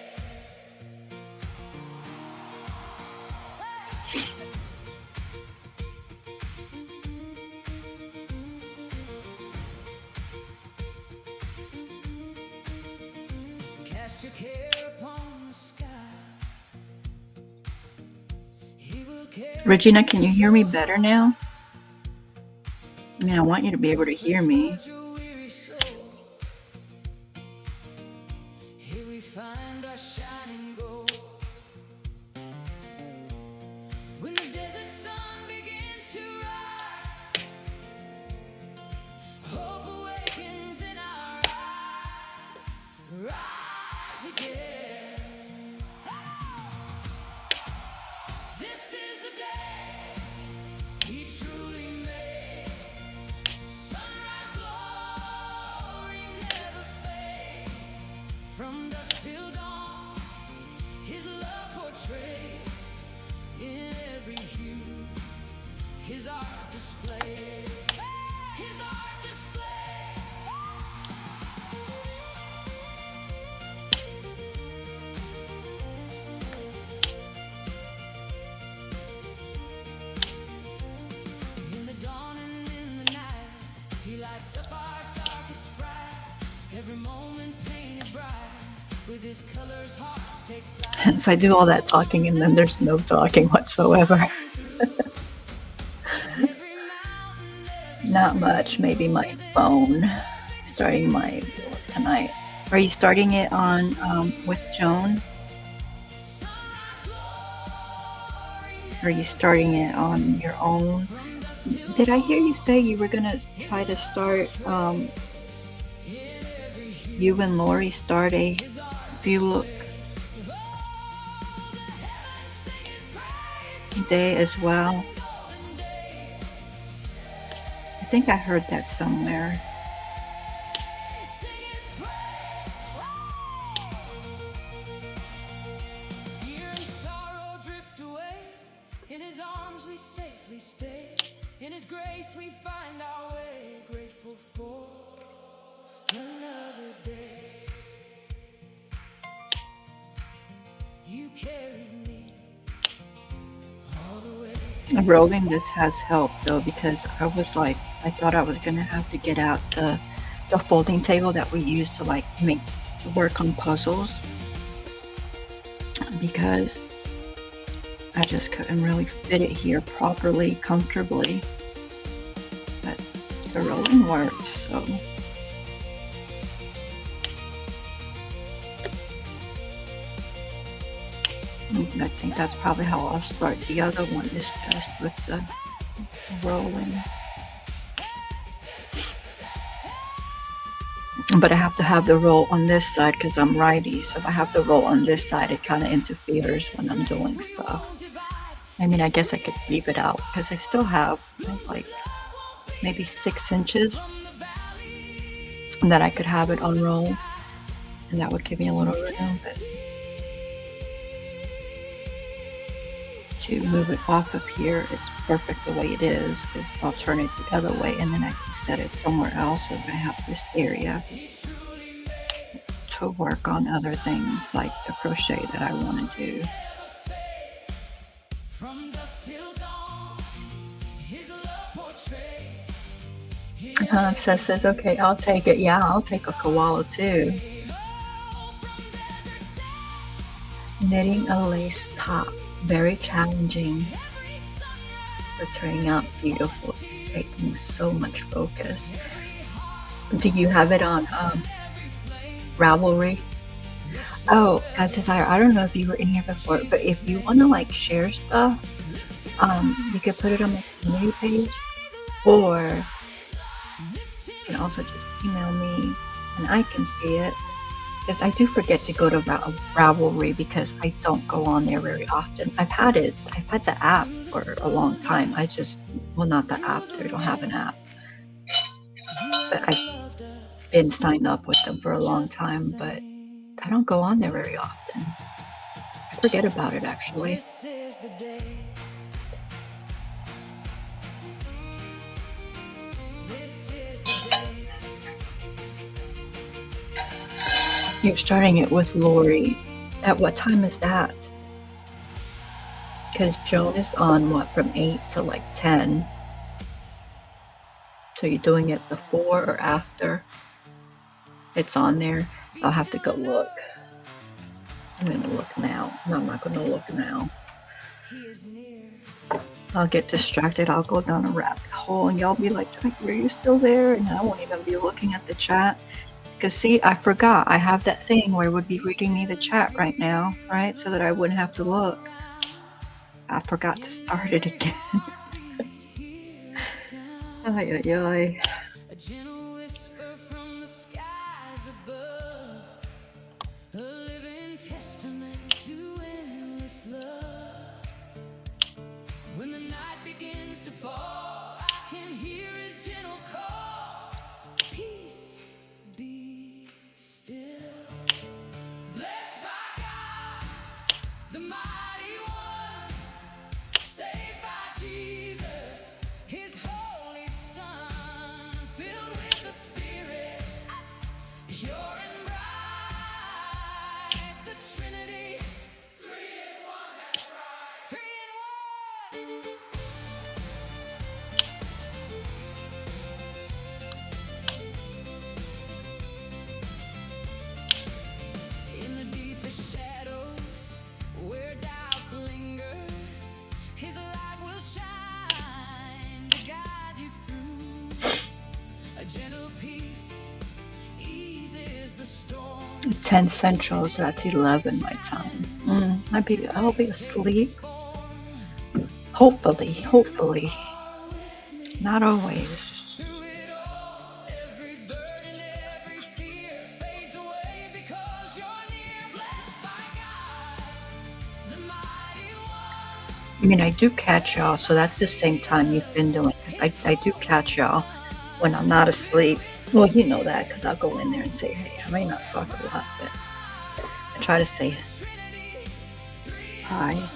Cast your care upon the sky. He will care. Regina, can you hear me better now? I mean, I want you to be able to hear me. Here we find our shining gold. When the desert sun begins to rise, hope awakens in our eyes. Rise again. This is the day he truly made. Sunrise glory never fade. From dusk till dawn, his love portrayed in every hue. His art displayed. His art displayed. In the dawn and in the night, he lights up our darkest fright. Every moment painted bright, with his colors hearts take flight. Hence, I do all that talking and then there's no talking whatsoever. Every mountain, every Not much, maybe my phone. Starting my book tonight. Are you starting it on with Joan? Or are you starting it on your own? Did I hear you say you were gonna try to start you and Lori start a FEELOOK day as well? I think I heard that somewhere. fear and sorrow drift away. In his arms we safely stay. In his grace we find our way. Grateful for another day. You carried me all the way. Rolling this has helped though, because I was like, I thought I was gonna have to get out the folding table that we use to like work on puzzles, because I just couldn't really fit it here properly, comfortably. But the rolling worked, so. I think that's probably how I'll start the other one, is just with the rolling. But I have to have the roll on this side because I'm righty, so if I have the roll on this side, it kind of interferes when I'm doing stuff. I mean, I guess I could leave it out because I still have like maybe 6 inches that I could have it unrolled, and that would give me a little room. But to move it off of here, it's perfect the way it is, because I'll turn it the other way and then I can set it somewhere else so that I have this area to work on other things like the crochet that I want to do. Seth says, okay, I'll take it. Yeah, I'll take a koala too. Knitting a lace top, very challenging, but turning out beautiful. It's taking so much focus. Do you have it on Ravelry? Oh, God's Desire, I don't know if you were in here before, but if you want to like share stuff, you could put it on the community page, or you can also just email me and I can see it. Because I do forget to go to Ravelry because I don't go on there very often. I've had the app for a long time. Well, not the app, they don't have an app. But I've been signed up with them for a long time, but I don't go on there very often. I forget about it actually. You're starting it with Lori. At what time is that? Because Joan is on from 8 to like 10. So you're doing it before or after it's on there? I'll have to go look. I'm gonna look now. No, I'm not gonna look now. I'll get distracted. I'll go down a rabbit hole and y'all be like, are you still there? And I won't even be looking at the chat. Because see, I forgot. I have that thing where it would be reading me the chat right now, right? So that I wouldn't have to look. I forgot to start it again. Ay, ay, ay. A gentle whisper from the skies above, a living testament to endless love. When the night begins to fall, I can hear his gentle call. Peace, be still. Blessed by God, the mighty one, saved by Jesus, his holy Son, filled with the Spirit, pure and bright, the Trinity, 3 in 1, that's right, 3 in 1. In the deepest shadows, where doubts linger, his light will shine to guide you through. A gentle peace eases the storm. 10 Central, so that's 11 my time. I'll be asleep. Hopefully. Not always. I mean, I do catch y'all, so that's the same time you've been doing, because I do catch y'all when I'm not asleep. Well, you know that, because I'll go in there and say, hey, I may not talk a lot, but I try to say hi.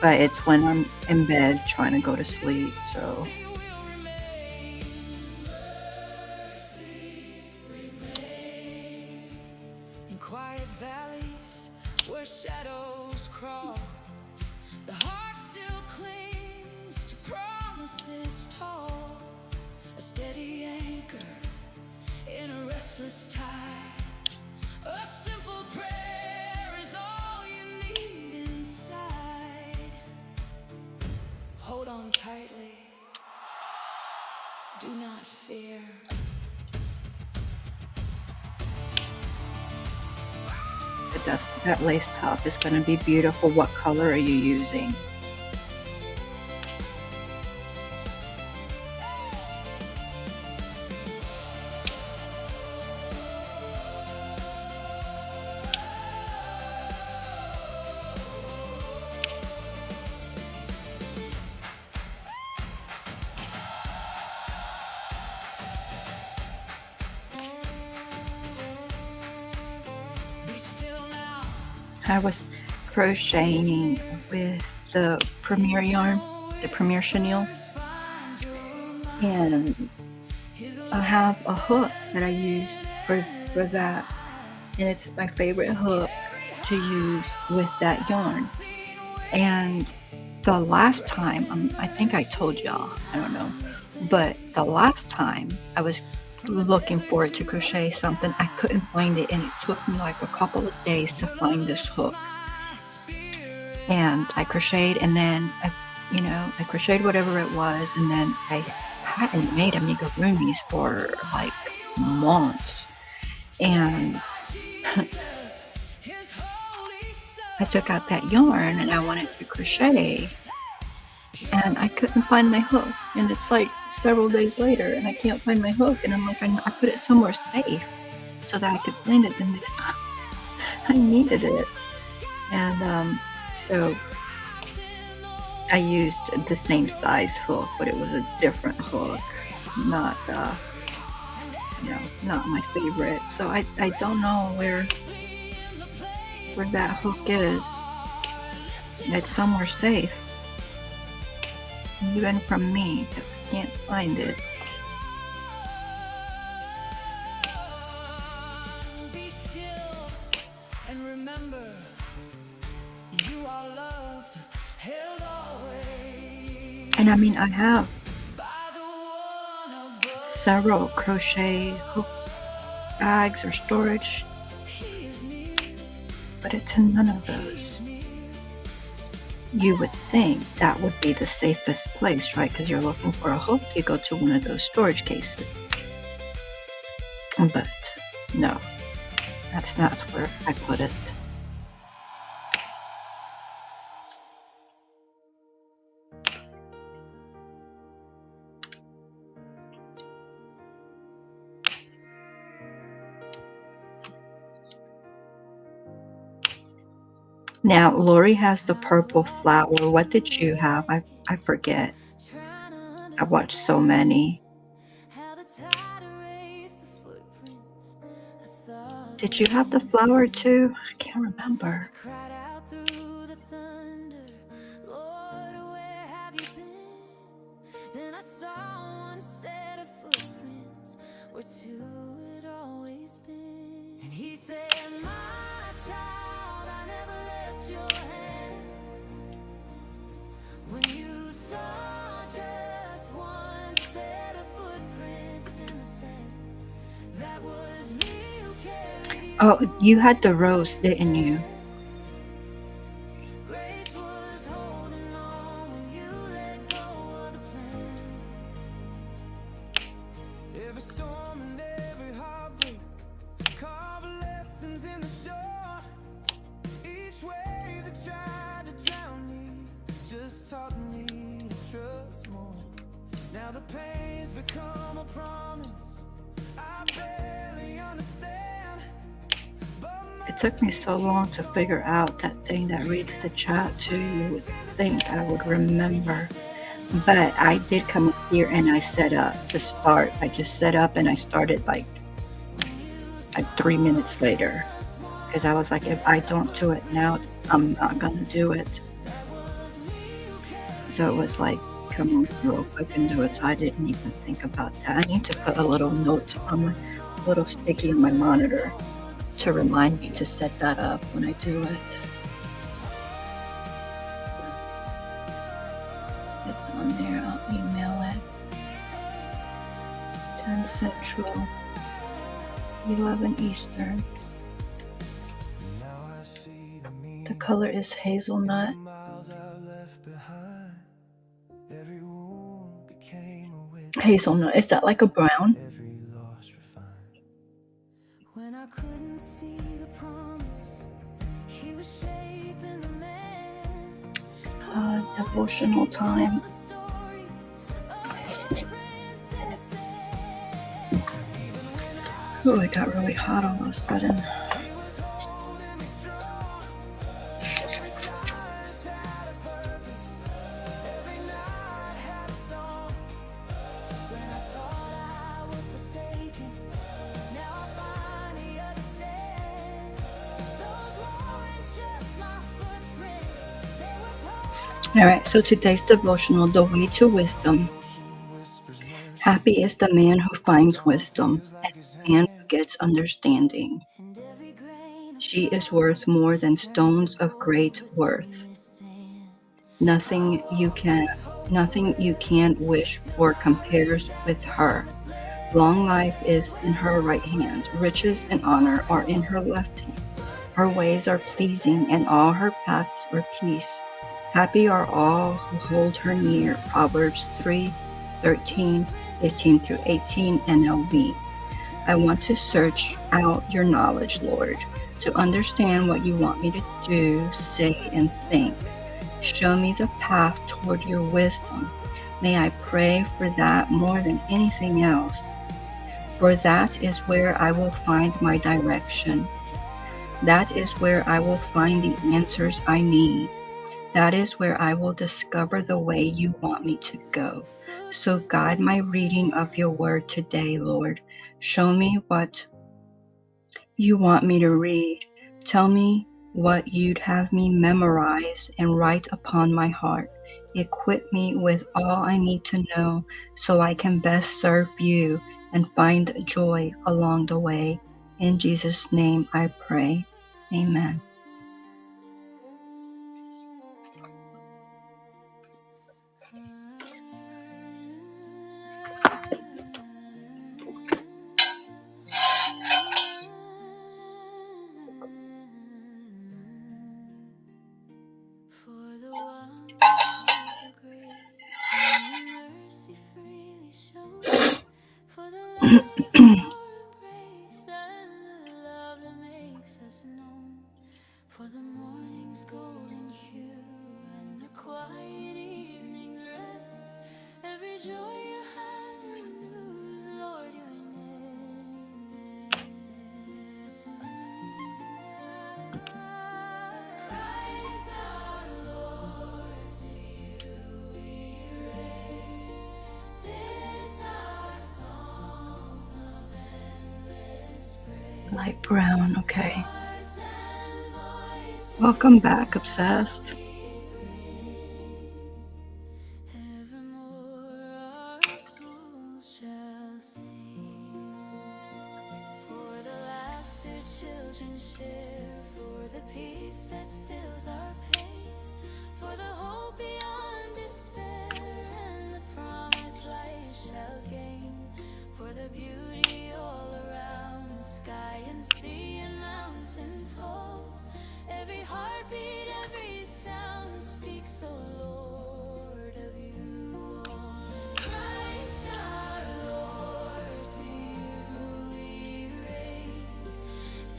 But it's when I'm in bed trying to go to sleep, so. In quiet valleys, shadows crawl, the heart still clings to promises tall, a steady anchor in a restless tide. A simple prayer is all you need inside. Hold on tightly, do not fear. That lace top is going to be beautiful. What color are you using? I was crocheting with the Premier yarn, the Premier chenille, and I have a hook that I use for that, and it's my favorite hook to use with that yarn. And the last time, I think I told y'all, I don't know, but the last time I was looking for it to crochet something, I couldn't find it, and it took me like a couple of days to find this hook. And I crocheted, and then I crocheted whatever it was, and then I hadn't made amigurumis for like months, and I took out that yarn and I wanted to crochet, and I couldn't find my hook, and it's like several days later and I can't find my hook, and I'm like, I put it somewhere safe so that I could find it the next time I needed it. And so I used the same size hook, but it was a different hook, not not my favorite. So I don't know where that hook is. It's somewhere safe, even from me, because I can't find it. Be still and remember, you are loved, held always. And I mean, I have several crochet hook bags or storage, but it's in none of those. You would think that would be the safest place, right? Because you're looking for a hook, you go to one of those storage cases. But no, that's not where I put it. Now, Lori has the purple flower. What did you have? I forget. I watched so many. Did you have the flower too? I can't remember. And he said, my child, I never left your hand. When you saw just one set of footprints in the sand, that was me who carried you. Oh, you had the rose, didn't you? Grace was holding on when you let go of the plan. Every storm and every heartbreak carve lessons in the shore. Each wave that tried to drown me just taught me to trust more. Now the pain's become a promise I barely understand. It took me so long to figure out that thing that reads the chat too. You would think I would remember. But I did come up here and I set up to start. I just set up and I started like 3 minutes later. Because I was like, if I don't do it now, I'm not going to do it. So it was like, come on real quick and do it. So I didn't even think about that. I need to put a little note on my little sticky on my monitor to remind me to set that up when I do it. 10 Central, 11 Eastern. The color is hazelnut. Hazelnut. Is that like a brown? When I couldn't see the promise, he was shaping the man. Devotional time. Oh, it got really hot all of a sudden. All right, so today's devotional, the way to wisdom. Happy is the man who finds wisdom, and the man who gets understanding. She is worth more than stones of great worth. Nothing you can't wish for compares with her. Long life is in her right hand, riches and honor are in her left hand. Her ways are pleasing, and all her paths are peace. Happy are all who hold her near. Proverbs 3:13, 15 through 18 NLV. I want to search out your knowledge, Lord, to understand what you want me to do, say, and think. Show me the path toward your wisdom. May I pray for that more than anything else, for that is where I will find my direction. That is where I will find the answers I need. That is where I will discover the way you want me to go. So guide my reading of your word today, Lord. Show me what you want me to read. Tell me what you'd have me memorize and write upon my heart. Equip me with all I need to know so I can best serve you and find joy along the way. In Jesus' name I pray. Amen. For the morning's golden hue and the quiet evening's rest, every joy your hand renews, Lord, your name. Christ our Lord, to you we raise this our song of endless praise. Light brown, okay. Welcome back, Obsessed. Evermore our souls shall sing, for the laughter children share, for the peace that stills our pain, for the hope beyond despair, and the promise life shall gain, for the beauty all around, the sky and sea and mountain tall. Every heartbeat, every sound speaks, O Lord, of you. Christ our Lord, to you we raise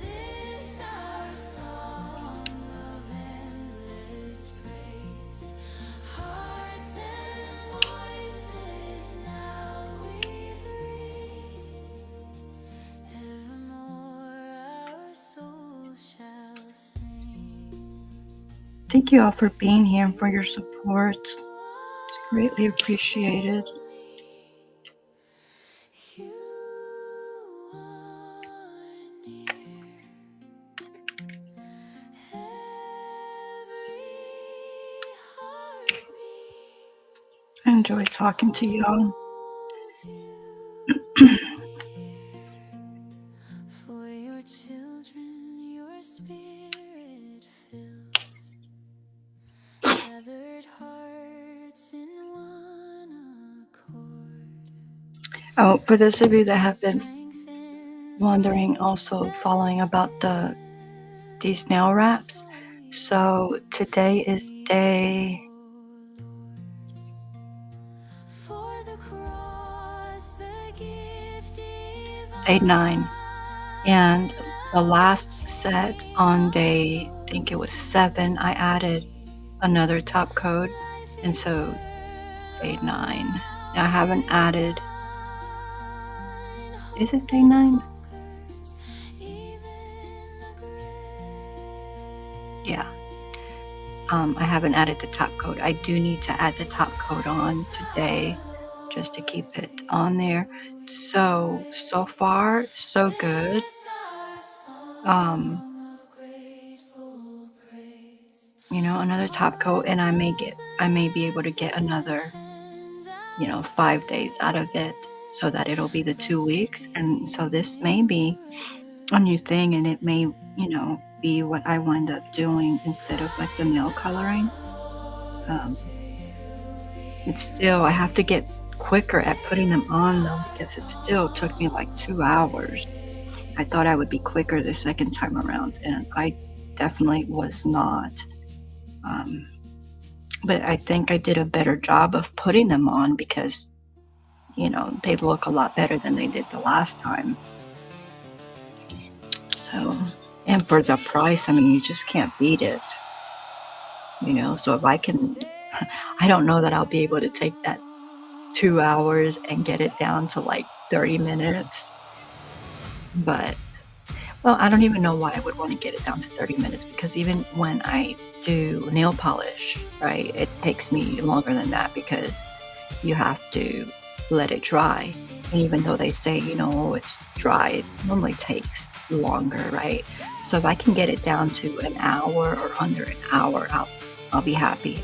this our song of endless praise. Hearts and voices now we breathe. Evermore our souls shall sing. Thank you all for being here and for your support. It's greatly appreciated. You are near. Every heartbeat I enjoy talking to y'all. holds you dear. For your children, your spirit fills, gathered hearts in one accord. Oh, for those of you that have been wondering, also following about these nail wraps. So today is day 9, and the last set on day, I think it was 7, I added another top coat, and so day 9. I haven't added, is it day 9? Yeah. I haven't added the top coat. I do need to add the top coat on today just to keep it on there. So far, so good. Um, another top coat, and I may be able to get another, 5 days out of it so that it'll be the 2 weeks. And so this may be a new thing, and it may, be what I wind up doing instead of like the nail coloring. Um, it's still, I have to get quicker at putting them on though, because it still took me like 2 hours. I thought I would be quicker the second time around, and I definitely was not. Um, but I think I did a better job of putting them on because, they look a lot better than they did the last time. So, and for the price, I mean, you just can't beat it. So if I can, I don't know that I'll be able to take that 2 hours and get it down to like 30 minutes. But, well, I don't even know why I would want to get it down to 30 minutes, because even when I do nail polish, right, it takes me longer than that because you have to let it dry. And even though they say, it's dry, it normally takes longer, right? So if I can get it down to an hour or under an hour, I'll be happy.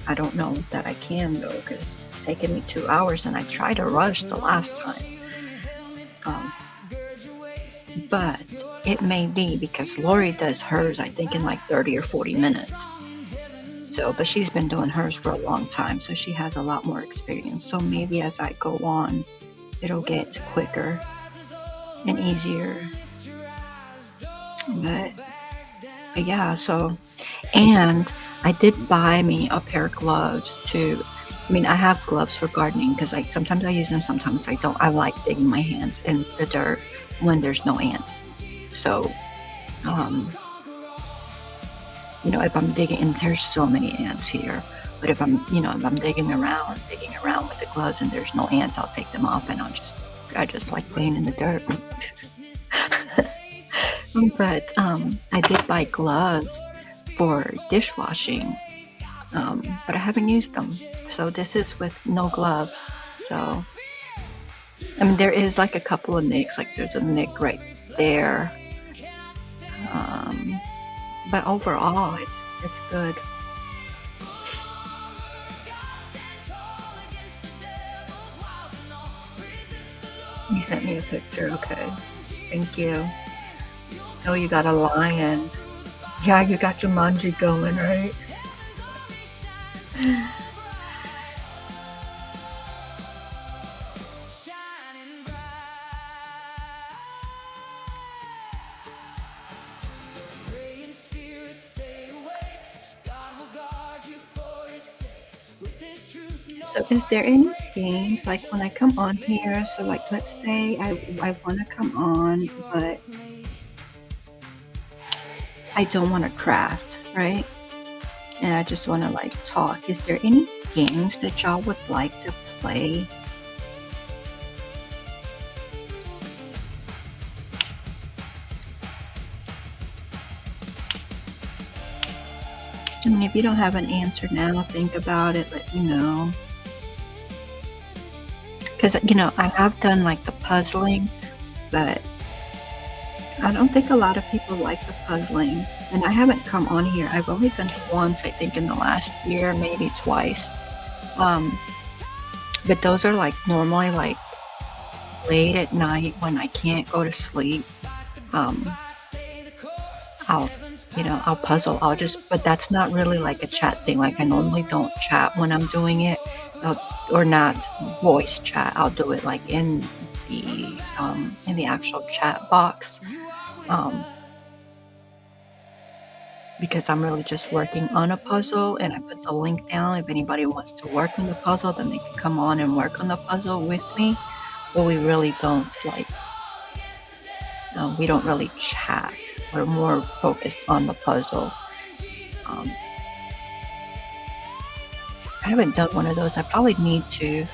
I don't know that I can though, because it's taken me 2 hours, and I tried to rush the last time. But it may be because Lori does hers, I think, in like 30 or 40 minutes. So, but she's been doing hers for a long time, so she has a lot more experience. So maybe as I go on, it'll get quicker and easier. But yeah, so, and I did buy me a pair of gloves too. I mean, I have gloves for gardening because sometimes I use them, sometimes I don't. I like digging my hands in the dirt when there's no ants. So, if I'm digging, and there's so many ants here, but if I'm digging around with the gloves and there's no ants, I'll take them off, and I just like playing in the dirt. But I did buy gloves for dishwashing, but I haven't used them. So this is with no gloves. So, I mean, there is like a couple of nicks, like there's a nick right there. But overall, it's good. You sent me a picture, okay. Thank you. Oh, you got a lion. Yeah, you got your manji going, right? So is there any games, like when I come on here, so like let's say I want to come on, but I don't want to craft, right? And I just want to like talk. Is there any games that y'all would like to play? I mean, if you don't have an answer now, think about it, let me know. Because, I have done like the puzzling, but I don't think a lot of people like the puzzling. And I haven't come on here. I've only done it once, I think, in the last year, maybe twice. But those are like normally like late at night when I can't go to sleep. I'll puzzle. But that's not really like a chat thing. Like I normally don't chat when I'm doing it. or not voice chat. I'll do it like in the actual chat box. Um, because I'm really just working on a puzzle, and I put the link down. If anybody wants to work on the puzzle, then they can come on and work on the puzzle with me. But we really don't we don't really chat. We're more focused on the puzzle. I haven't done one of those. I probably need to,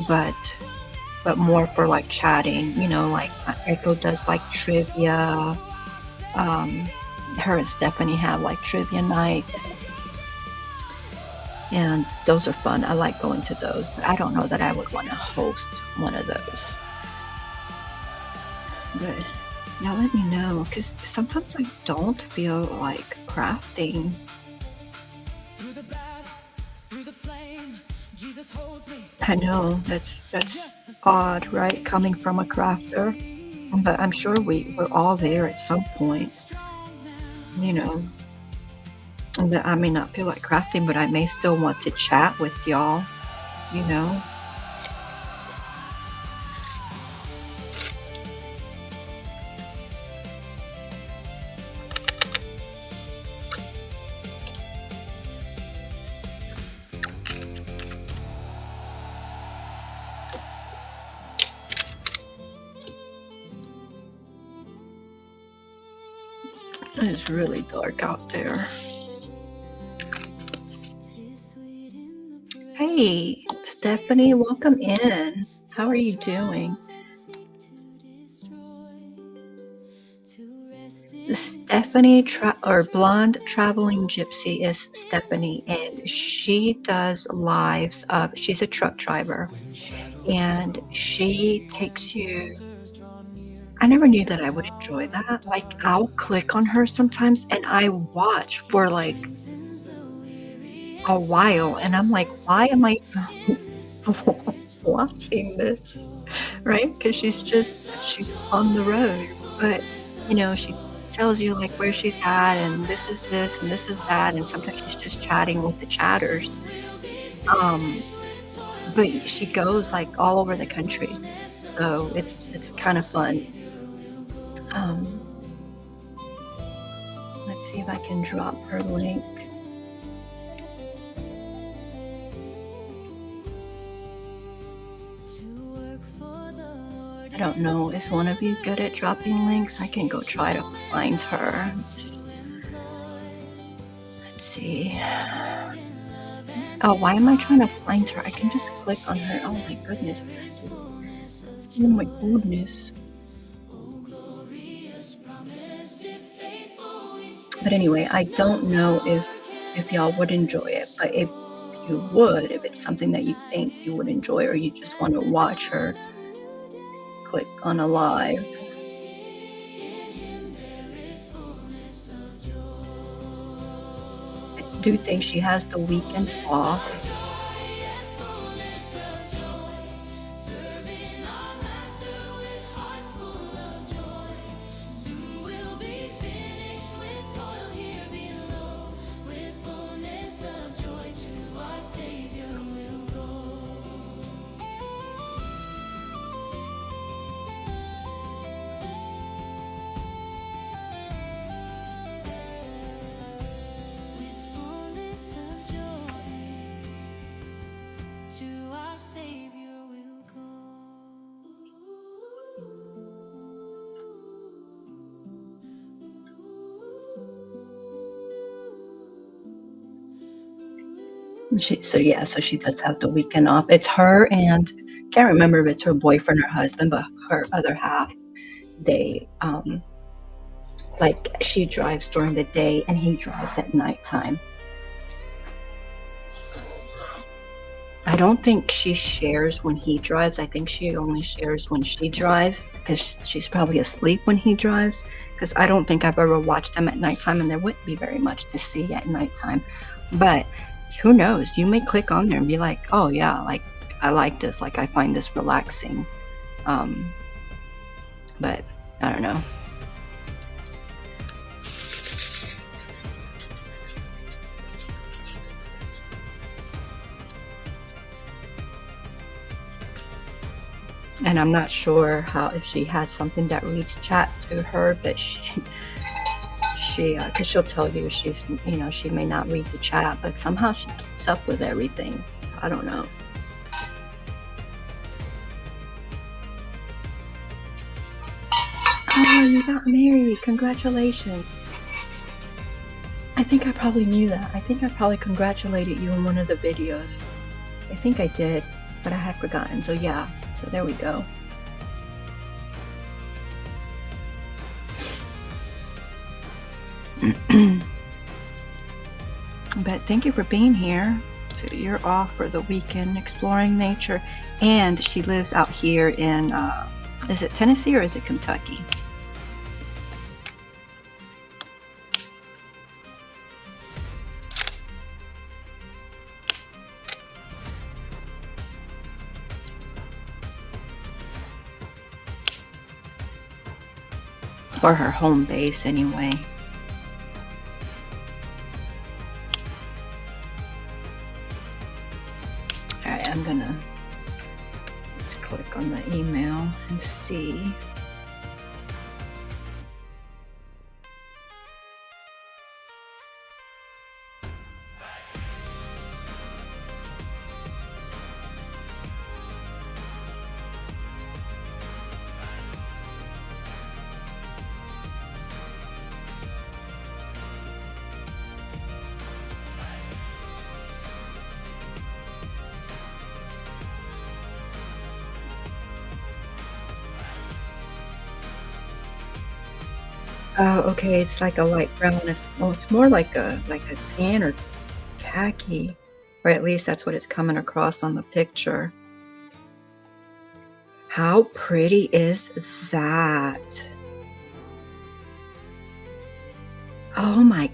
but more for like chatting. Like Echo does like trivia. Her and Stephanie have like trivia nights, and those are fun. I like going to those, but I don't know that I would want to host one of those. But yeah, let me know, because sometimes I don't feel like crafting. I know that's odd, right? Coming from a crafter, but I'm sure we're all there at some point. That I may not feel like crafting, but I may still want to chat with y'all. You know. It's really dark out there. Hey, Stephanie, welcome in. How are you doing? Stephanie or Blonde Traveling Gypsy is Stephanie, and she does lives of, she's a truck driver, and she takes you, I never knew that I would enjoy that. Like, I'll click on her sometimes and I watch for like a while, and I'm like, why am I watching this? Right? Because she's on the road, but she tells you like where she's at, and this is this and this is that, and sometimes she's just chatting with the chatters. But she goes like all over the country, so it's kind of fun. Let's see if I can drop her link. I don't know, is one of you good at dropping links? I can go try to find her. Let's see. Oh, why am I trying to find her? I can just click on her. Oh my goodness. Oh my goodness. But anyway, I don't know if y'all would enjoy it, but if you would, if it's something that you think you would enjoy, or you just want to watch her, click on a live. I do think she has the weekends off. So she does have the weekend off. It's her, and can't remember if it's her boyfriend or husband, but her other half, they like, she drives during the day and he drives at nighttime. I don't think she shares when he drives. I think she only shares when she drives, because she's probably asleep when he drives, because I don't think I've ever watched them at nighttime, and there wouldn't be very much to see at nighttime. But who knows? You may click on there and be like, oh yeah, like I like this, like I find this relaxing. But I don't know. And I'm not sure how if she has something that reads chat to her, but because she'll tell you she's, she may not read the chat, but somehow she keeps up with everything. I don't know. Oh, you got married. Congratulations. I think I probably knew that. I think I probably congratulated you in one of the videos. I think I did, but I had forgotten. So yeah, so there we go. But thank you for being here. So you're off for the weekend exploring nature, and she lives out here in is it Tennessee or is it Kentucky? Or her home base anyway. Alright, let's click on the email and see. Oh, okay, it's like a light brown. It's more like a tan or khaki, or at least that's what it's coming across on the picture. How pretty is that? Oh my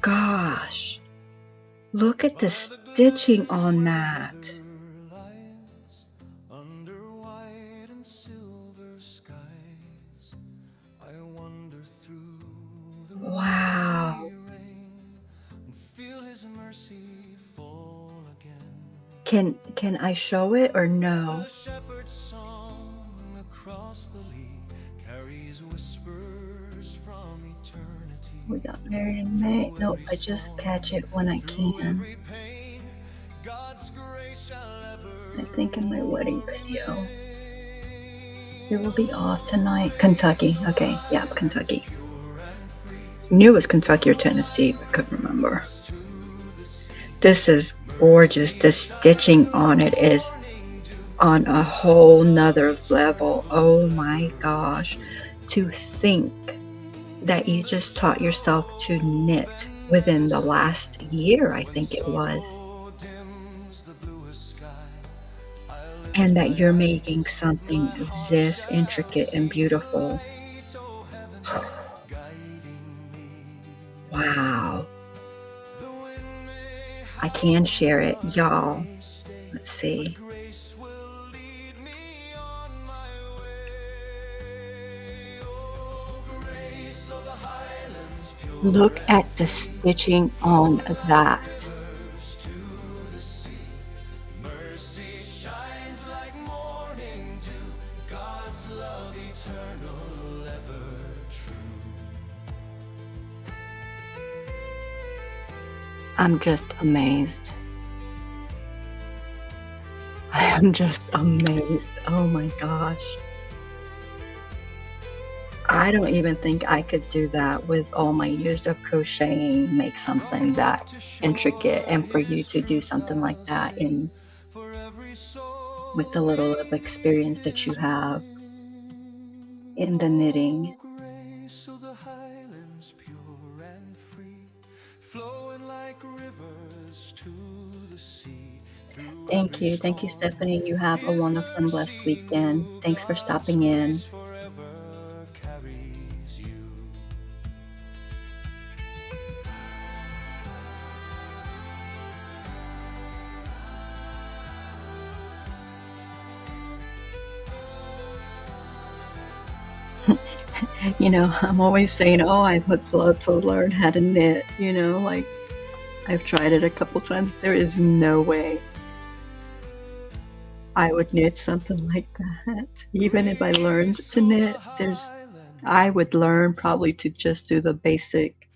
gosh. Look at the stitching on that. Under white and silver skies, I wander through the Wow. misty rain and feel his mercy fall again. Can I show it or no? The shepherd's song across the lea carries whispers from eternity. We got married in May. Nope, I just catch it when I can. I think in my wedding video. It will be off tonight. Kentucky. Okay, yeah, Kentucky. Knew it was Kentucky or Tennessee, but couldn't remember. This is gorgeous. The stitching on it is on a whole nother level. Oh my gosh. To think that you just taught yourself to knit within the last year, I think it was. And that you're making something this intricate and beautiful. Wow. I can share it, y'all. Let's see. Look at the stitching on that. I'm just amazed. I am just amazed. Oh my gosh. I don't even think I could do that with all my years of crocheting, make something that intricate, and for you to do something like that with the little of experience that you have in the knitting. Thank you. Thank you, Stephanie. You have a wonderful and blessed weekend. Thanks for stopping in. I'm always saying, oh, I would love to learn how to knit, like I've tried it a couple times. There is no way. I would knit something like that. Even if I learned to knit, I would learn probably to just do the basic,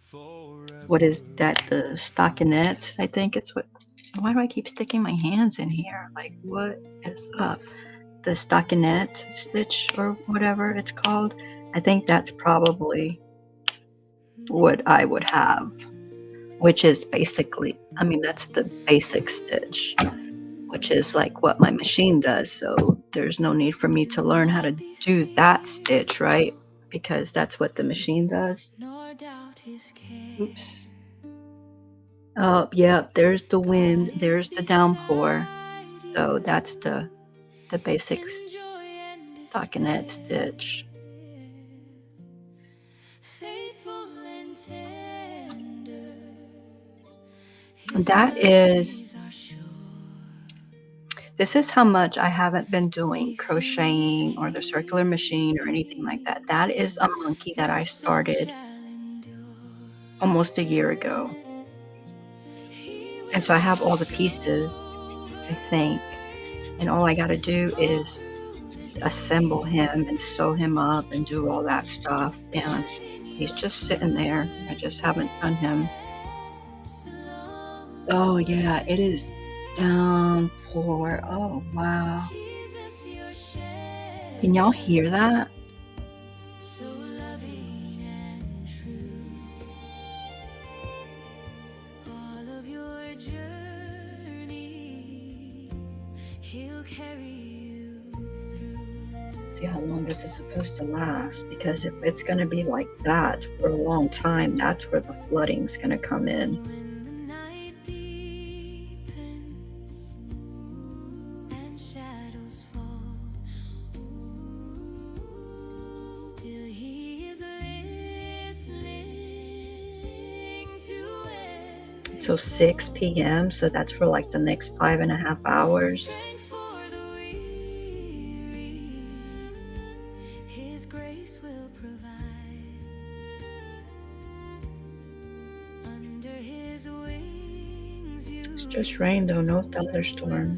what is that, the stockinette, I think it's what. Why do I keep sticking my hands in here? Like, what is up? The stockinette stitch or whatever it's called. I think that's probably what I would have, which is basically, I mean, that's the basic stitch, which is like what my machine does. So there's no need for me to learn how to do that stitch, right? Because that's what the machine does. Oops. Oh, yeah, there's the wind, there's the downpour. So that's the basic stockinette stitch. That is This is how much I haven't been doing crocheting or the circular machine or anything like that. That is a monkey that I started almost a year ago. And so I have all the pieces, I think, and all I gotta do is assemble him and sew him up and do all that stuff, and he's just sitting there. I just haven't done him. Oh, yeah, it is downpour. Oh, wow. Can y'all hear that? See how long this is supposed to last, because if it's gonna be like that for a long time, that's where the flooding's gonna come in. Till 6 p.m., so that's for like the next 5.5 hours. It's just rain though, no thunderstorm.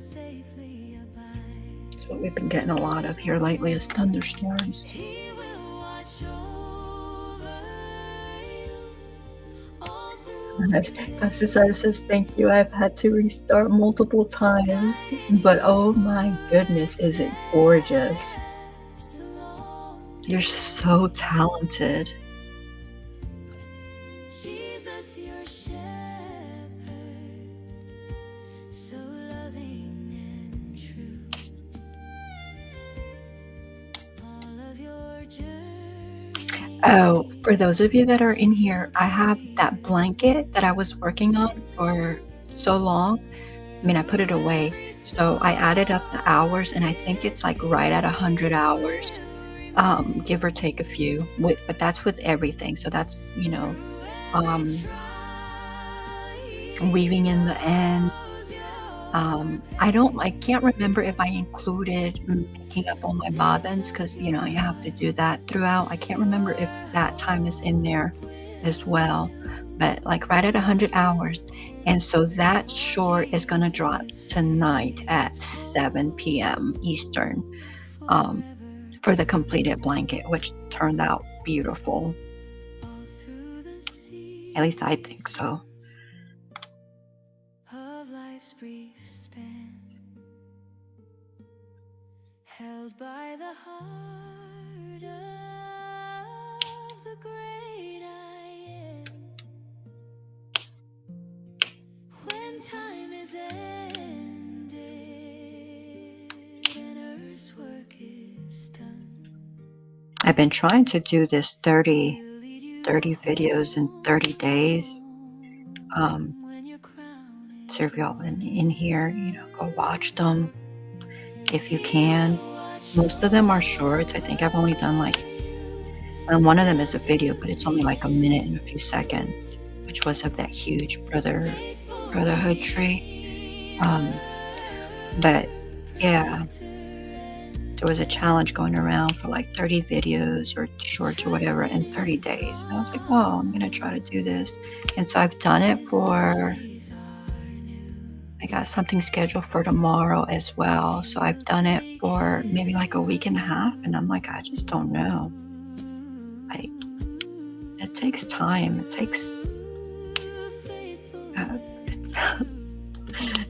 That's what we've been getting a lot of here lately, is thunderstorms. Cesar says, thank you. I've had to restart multiple times, but oh my goodness, is it gorgeous? You're so talented. Oh, for those of you that are in here, I have that blanket that I was working on for so long. I mean, I put it away. So I added up the hours, and I think it's like right at 100 hours, give or take a few. But that's with everything. So that's, um, weaving in the end. I can't remember if I included picking up all my bobbins, because you have to do that throughout. I can't remember if that time is in there as well, but like right at 100 hours. And so that short is going to drop tonight at 7 p.m. Eastern, for the completed blanket, which turned out beautiful. At least I think so. Held by the heart of the great I am. When time is ended and earth's work is done. I've been trying to do this 30 videos in 30 days. So if y'all been in here, go watch them if you can. Most of them are shorts. I think I've only done and one of them is a video, but it's only like a minute and a few seconds, which was of that huge brotherhood tree. But yeah, there was a challenge going around for like 30 videos or shorts or whatever in 30 days. And I was like, oh, I'm going to try to do this. And so I've done it for I got something scheduled for tomorrow as well. So I've done it for maybe like a week and a half, and I'm like, I just don't know. Like, it takes time. It takes. Uh,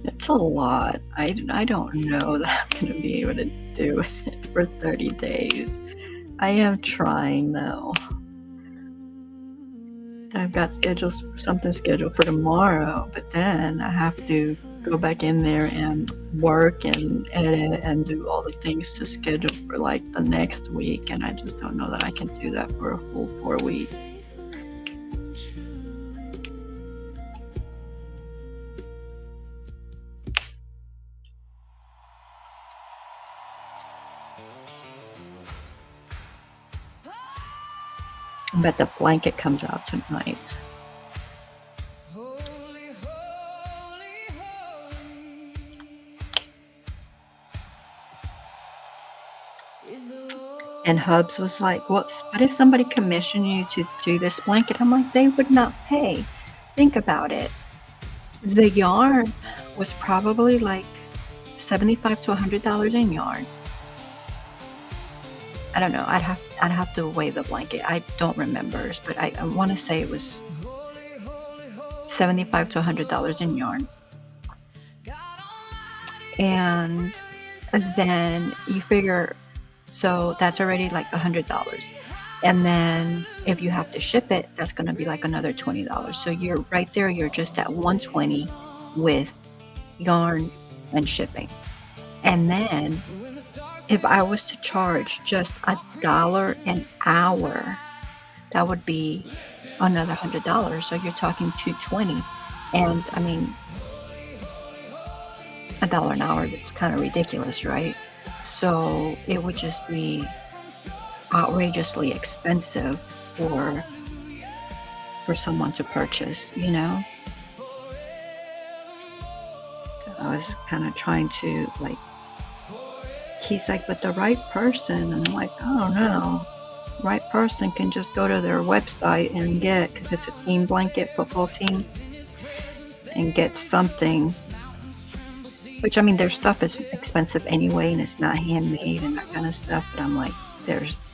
it's a lot. I don't know that I'm gonna be able to do it for 30 days. I am trying though. I've got something scheduled for tomorrow, but then I have to go back in there and work and edit and do all the things to schedule for like the next week, and I just don't know that I can do that for a full 4 weeks. But the blanket comes out tonight. And Hubs was like, what if somebody commissioned you to do this blanket? I'm like, they would not pay. Think about it. The yarn was probably like $75 to $100 in yarn. I don't know. I'd have to weigh the blanket. I don't remember, but I want to say it was $75 to $100 in yarn. And then you figure, so that's already like $100. And then if you have to ship it, that's going to be like another $20. So you're right there. You're just at $120 with yarn and shipping. And then if I was to charge just $1 an hour, that would be another $100. So you're talking $220. And I mean, $1 an hour, that's kind of ridiculous, right? So it would just be outrageously expensive for someone to purchase, you know? So I was kind of trying to like, he's like, but the right person, and I'm like, I don't know. Right person can just go to their website and get, because it's a team blanket, football team, and get something. Which, I mean, their stuff is expensive anyway, and it's not handmade and that kind of stuff. But I'm like, there's,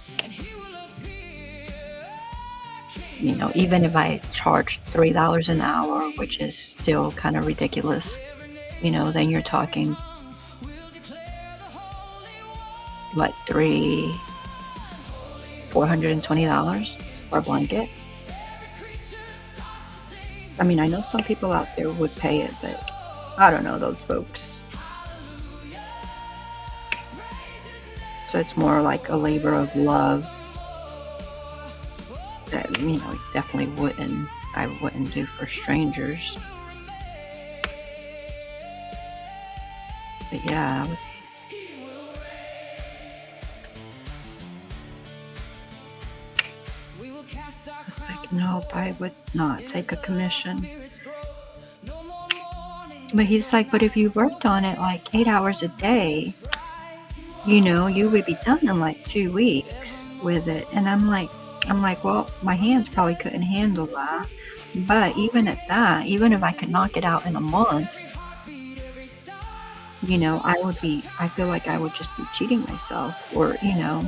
you know, even if I charge $3 an hour, which is still kind of ridiculous, you know, then you're talking, what, $420 for a blanket? I mean, I know some people out there would pay it, but I don't know those folks. So it's more like a labor of love that, you know, definitely I wouldn't do for strangers. But yeah, I was like, nope, I would not take a commission. But he's like, but if you worked on it like 8 hours a day, you know, you would be done in like 2 weeks with it. And I'm like, well, my hands probably couldn't handle that. But even at that, even if I could knock it out in a month, you know, I feel like I would just be cheating myself, or, you know,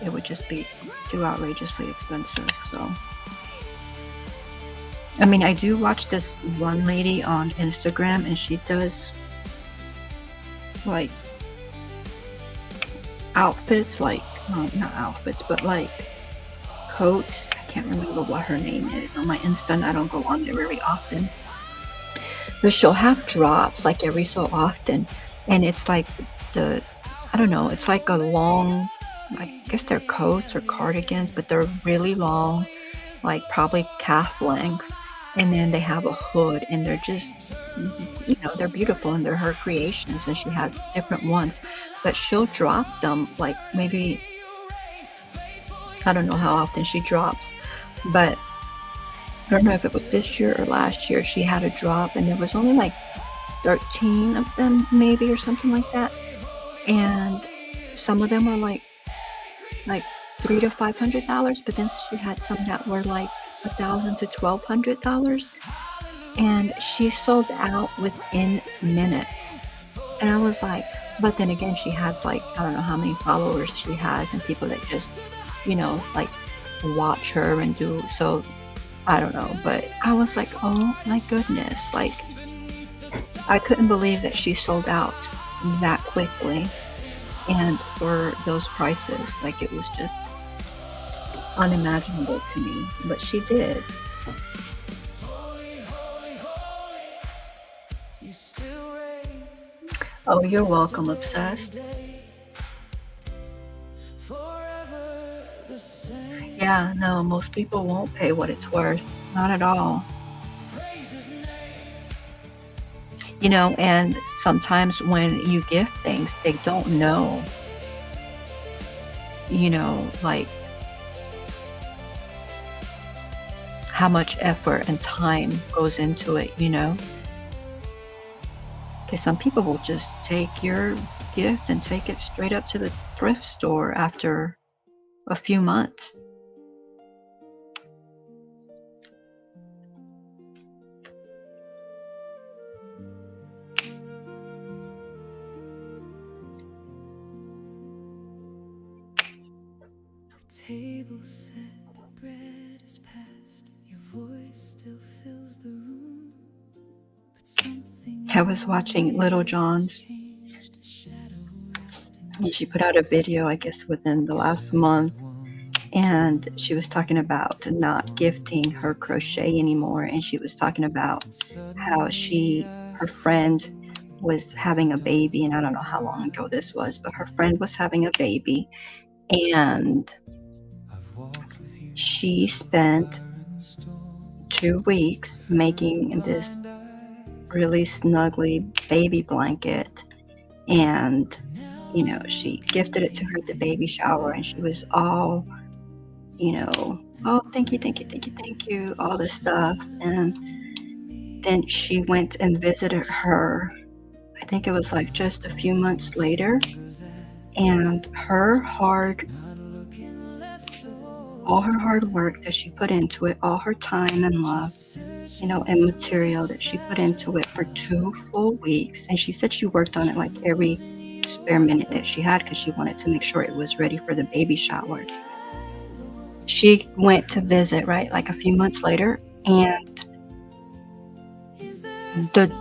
it would just be too outrageously expensive. So, I mean, I do watch this one lady on Instagram, and she does like outfits, like, not outfits, but like coats. I can't remember what her name is on my Insta, and I don't go on there very often. But she'll have drops like every so often, and it's like I don't know, it's like a long, I guess they're coats or cardigans, but they're really long, like probably calf length, and then they have a hood, and they're just, you know, they're beautiful, and they're her creations, and she has different ones, but she'll drop them like maybe, I don't know how often she drops, but I don't know if it was this year or last year, she had a drop, and there was only like 13 of them maybe, or something like that, and some of them were like $300 to $500, but then she had some that were like $1,000 to $1,200. and she sold out within minutes. And I was like, but then again, she has like, I don't know how many followers she has and people that just, like watch her and do so. I don't know, but I was like, oh my goodness, like I couldn't believe that she sold out that quickly and for those prices. Like it was just unimaginable to me, but she did. You still reign Oh, you're welcome, yesterday and obsessed. today, forever the same. Yeah, no, most people won't pay what it's worth. Not at all. Praise his name. And sometimes when you gift things, they don't know, like how much effort and time goes into it. Because some people will just take your gift and take it straight up to the thrift store after a few months. The table set, the bread is passed. Your voice still fills the room, but something I was watching Little has John's, changed. A shadow wrapped in and she put out a video, I guess, within the last month, and she was talking about not gifting her crochet anymore, and she was talking about how her friend was having a baby, and I don't know how long ago this was, but her friend was having a baby, and she spent 2 weeks making this really snuggly baby blanket, and she gifted it to her at the baby shower, and she was all, oh, thank you, thank you, thank you, thank you, all this stuff. And then she went and visited her, I think it was like just a few months later, and all her hard work that she put into it, all her time and love, and material that she put into it for 2 full weeks. And she said she worked on it like every spare minute that she had because she wanted to make sure it was ready for the baby shower. She went to visit, right, like a few months later, and the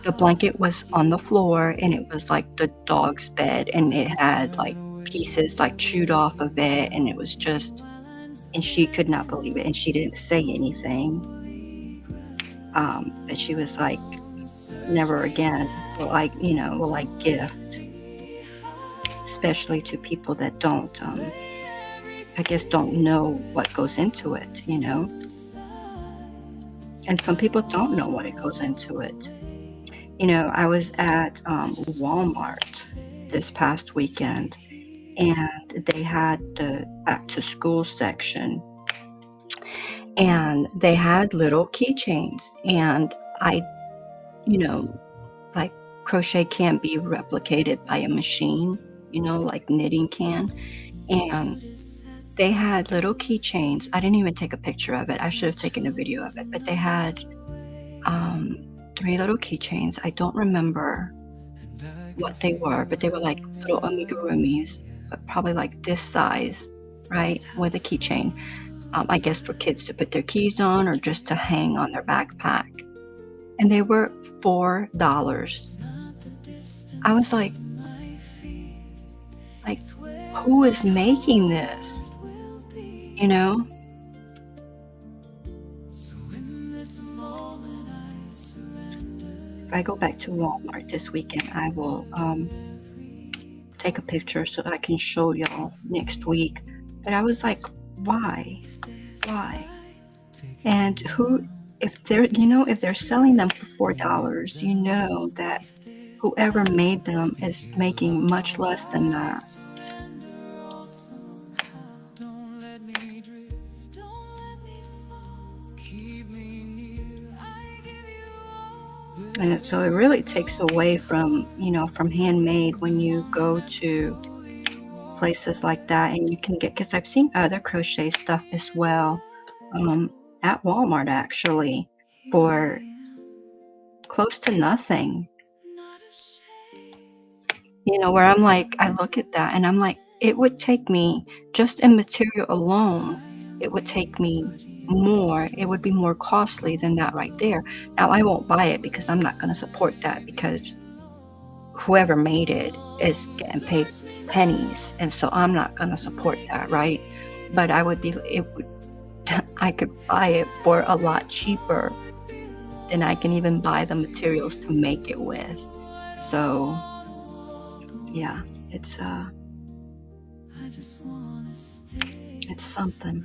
the blanket was on the floor, and it was like the dog's bed, and it had like pieces like chewed off of it, and it was just, and she could not believe it, and she didn't say anything. But she was like, never again will I gift, especially to people that don't, I guess, don't know what goes into it. And some people don't know what it goes into it. I was at Walmart this past weekend, and they had the back to school section, and they had little keychains, and like crochet can't be replicated by a machine, like knitting can. And they had little keychains. I didn't even take a picture of it. I should have taken a video of it, but they had 3 little keychains. I don't remember what they were, but they were like little amigurumis, but probably like this size, right? With a keychain. I guess for kids to put their keys on or just to hang on their backpack. And they were $4. I was like, who is making this? If I go back to Walmart this weekend, I will take a picture so that I can show y'all next week. But I was like, why? And if they're selling them for $4, that whoever made them is making much less than that. And so it really takes away from handmade when you go to places like that, and you can get, because I've seen other crochet stuff as well, at Walmart actually. for close to nothing. You know, where I'm like, I look at that and I'm like, it would take me just in material alone, it would take me more, it would be more costly than that right there. Now, I won't buy it because I'm not going to support that because whoever made it is getting paid pennies. And so I'm not going to support that, right? But I would be, it would, I could buy it for a lot cheaper than I can even buy the materials to make it with. So, yeah, it's something.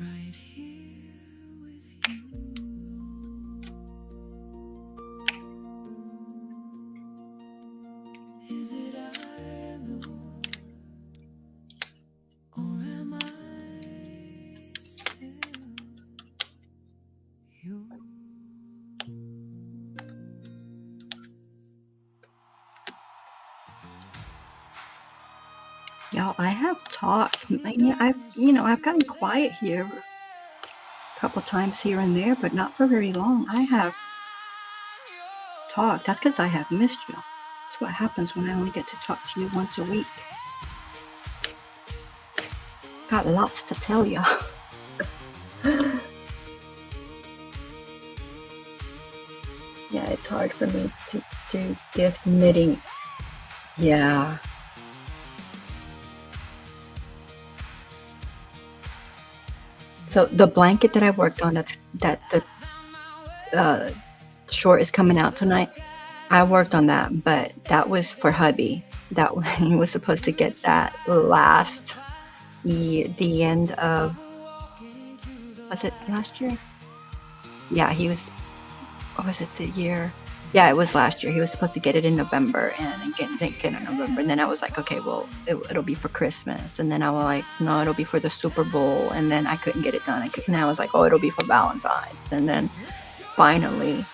Y'all, I have talked. I've gotten quiet here a couple times here and there, but not for very long. I have talked. That's because I have missed you. That's what happens when I only get to talk to you once a week. Got lots to tell you. Yeah, it's hard for me to do gift knitting. Yeah. So the blanket that I worked on, that the short is coming out tonight. I worked on that, but that was for hubby. That he was supposed to get that last year, the end of, was it last year? Yeah, he was, or was it the year? Yeah, it was last year. He was supposed to get it in November and didn't get it in November. And then I was like, okay, well, it'll be for Christmas. And then I was like, no, it'll be for the Super Bowl. And then I couldn't get it done. And I was like, oh, it'll be for Valentine's. And then finally,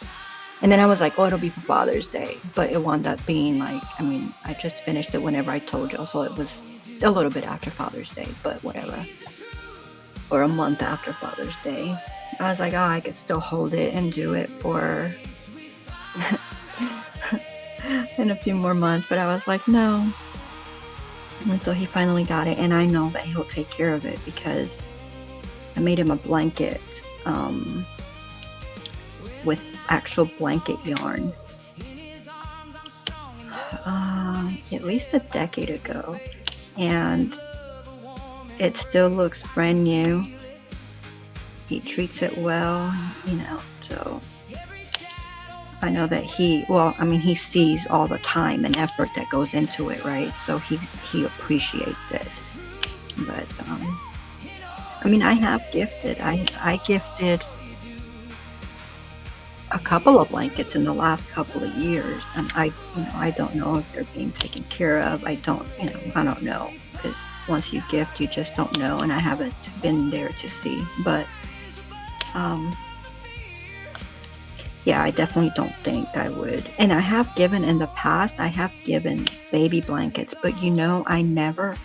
and then I was like, oh, it'll be for Father's Day. But it wound up being like, I mean, I just finished it whenever I told you. So it was a little bit after Father's Day, but whatever. Or a month after Father's Day. I was like, oh, I could still hold it and do it for in a few more months. But I was like, no. And so he finally got it. And I know that he'll take care of it because I made him a blanket with actual blanket yarn at least a decade ago. And it still looks brand new. He treats it well, so I know that he sees all the time and effort that goes into it, right? So he appreciates it. But I have gifted. I gifted a couple of blankets in the last couple of years, and I don't know if they're being taken care of. I don't know, because once you gift, you just don't know, and I haven't been there to see. But yeah, I definitely don't think I would. And I have given in the past. I have given baby blankets, but I never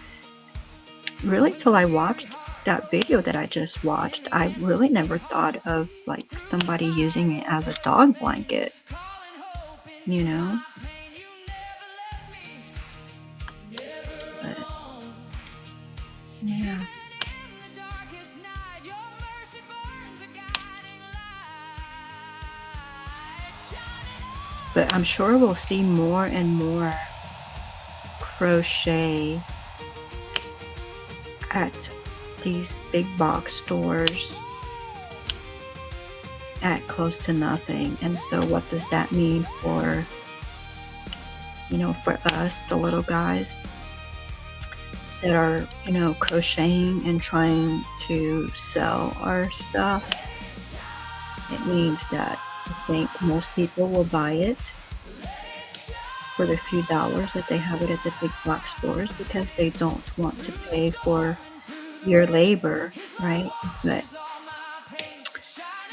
really, till I watched that video that I just watched, I really never thought of like somebody using it as a dog blanket, But, yeah. But I'm sure we'll see more and more crochet at these big box stores at close to nothing. And so what does that mean for us, the little guys that are crocheting and trying to sell our stuff? It means that I think most people will buy it for the few dollars that they have it at the big box stores because they don't want to pay for your labor, right? But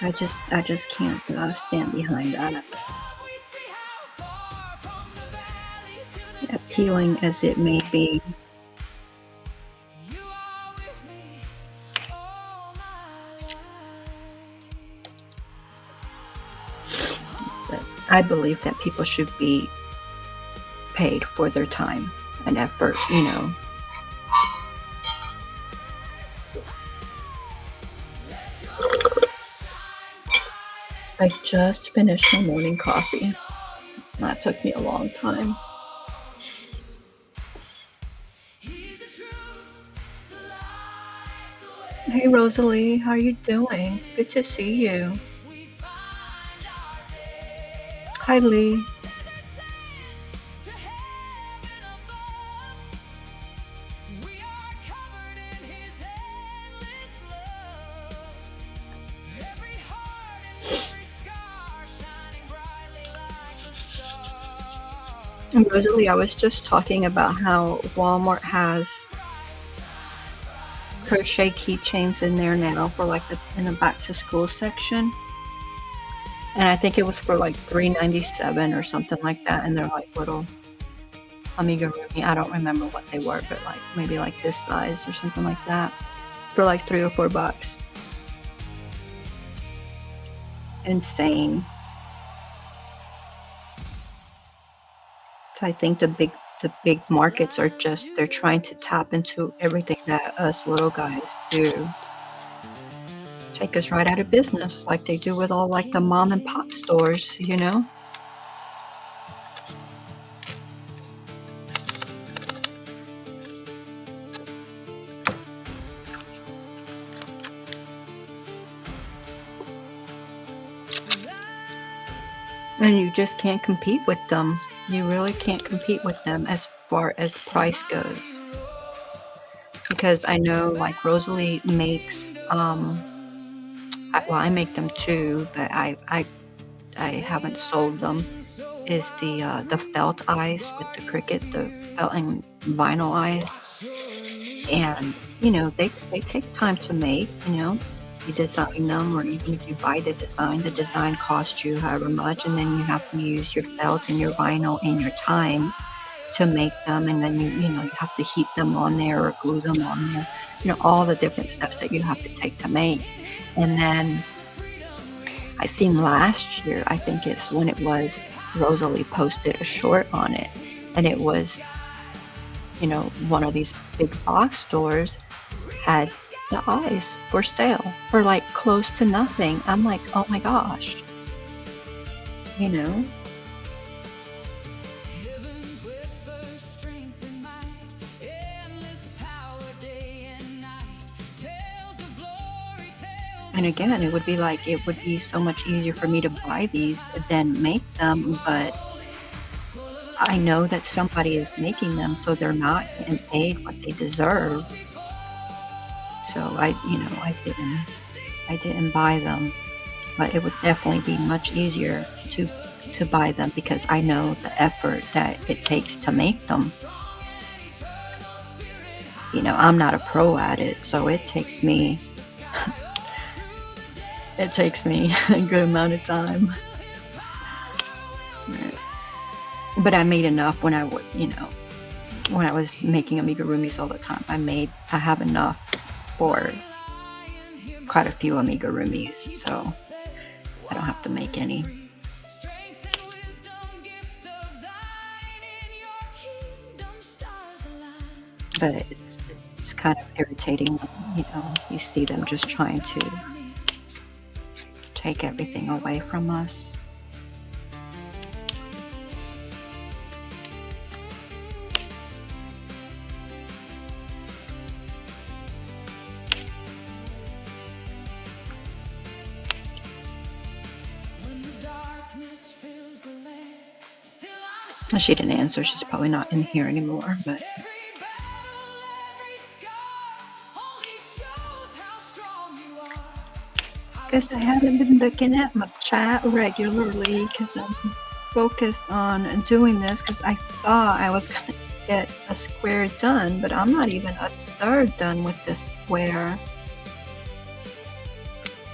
I just can't stand behind that. Appealing as it may be. I believe that people should be paid for their time and effort, you know. I just finished my morning coffee. That took me a long time. Hey Rosalie, how are you doing? Good to see you. Hi Lee. And Rosalie, I was just talking about how Walmart has crochet keychains in there now for like in the back to school section. And I think it was for like $3.97 or something like that. And they're like little amigurumi. I don't remember what they were, but like maybe like this size or something like that for like $3 or $4. Insane. So I think the big markets are just, they're trying to tap into everything that us little guys do. Take us right out of business like they do with all like the mom and pop stores, you know? And you just can't compete with them. You really can't compete with them as far as price goes. Because I know like Rosalie makes, I make them too, but I haven't sold them, is the felt eyes with the Cricut, the felt and vinyl eyes. And, you know, they take time to make, you know. You design them, or even if you buy the design costs you however much, and then you have to use your felt and your vinyl and your time to make them, and then you know, you have to heat them on there or glue them on there, you know, all the different steps that you have to take to make. And then I seen last year, I think it's when it was, Rosalie posted a short on it, and it was, you know, one of these big box stores had the eyes for sale for like close to nothing. I'm like, oh my gosh, you know. And again, it would be like, it would be so much easier for me to buy these than make them, but I know that somebody is making them, so they're not getting paid what they deserve. So I didn't buy them, but it would definitely be much easier to buy them because I know the effort that it takes to make them. You know, I'm not a pro at it, so it takes me a good amount of time. But I made enough when I would, you know, when I was making amigurumis all the time. I have enough for quite a few amigurumis, so I don't have to make any. But it's kind of irritating, you know, you see them just trying to take everything away from us. She didn't answer. She's probably not in here anymore, but guess I haven't been looking at my chat regularly because I'm focused on doing this because I thought I was going to get a square done, but I'm not even a third done with this square.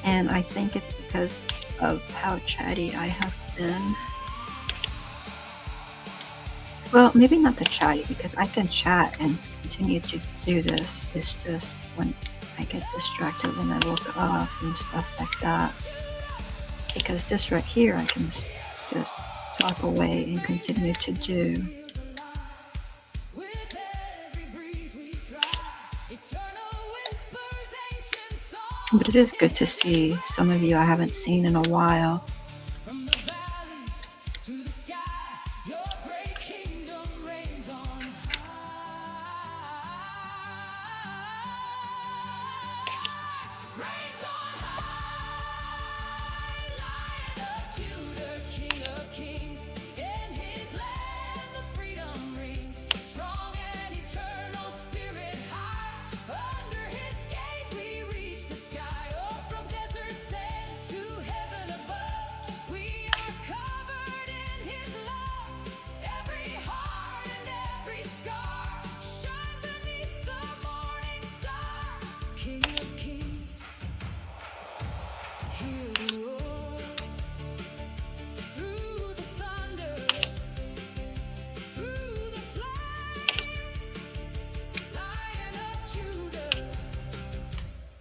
And I think it's because of how chatty I have been. Well, maybe not the chatty, because I can chat and continue to do this. It's just when I get distracted when I look up and stuff like that. Because this right here, I can just talk away and continue to do. But it is good to see some of you I haven't seen in a while.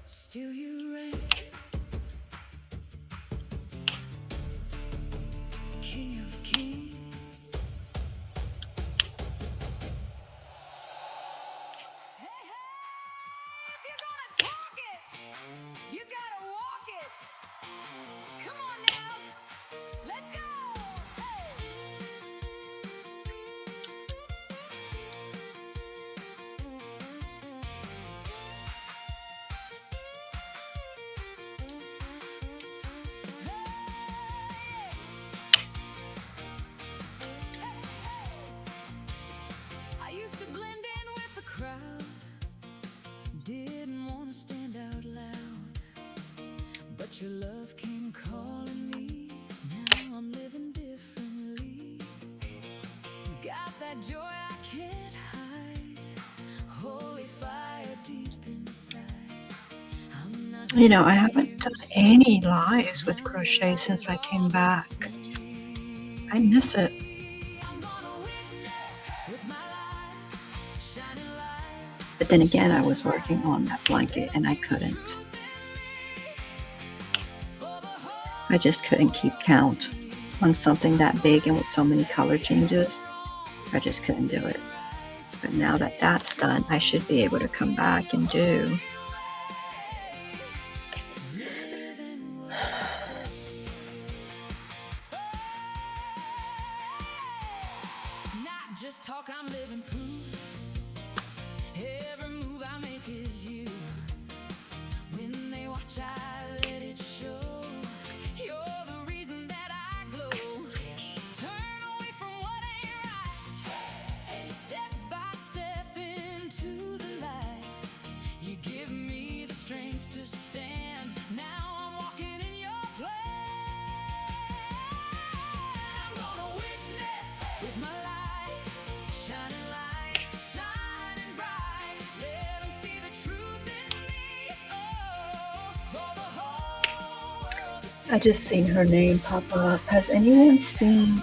Still you reign, King of Kings. Hey, hey, if you're gonna talk it, you gotta walk it. Come on now, let's go. I used to blend in with the crowd, didn't want to stand out loud, but your love came calling me. Now I'm living differently. Got that joy I can't hide, holy fire deep inside. I'm not You know, I haven't done any lives with crochet since I came back. I miss it. But then again, I was working on that blanket and I couldn't. I just couldn't keep count on something that big and with so many color changes. I just couldn't do it. But now that that's done, I should be able to come back and do. Not just talk, I'm living proof. Every move I make is you. When they watch, I let it show. You're the reason that I glow. Turn away from what ain't right. Step by step into the light. You give me the strength to stand. Now I'm walking in your plan. I'm gonna witness with my life, shining light, shining bright. Let 'em see the truth in me. Oh, for the whole world to see. I just seen her name pop up. Has anyone seen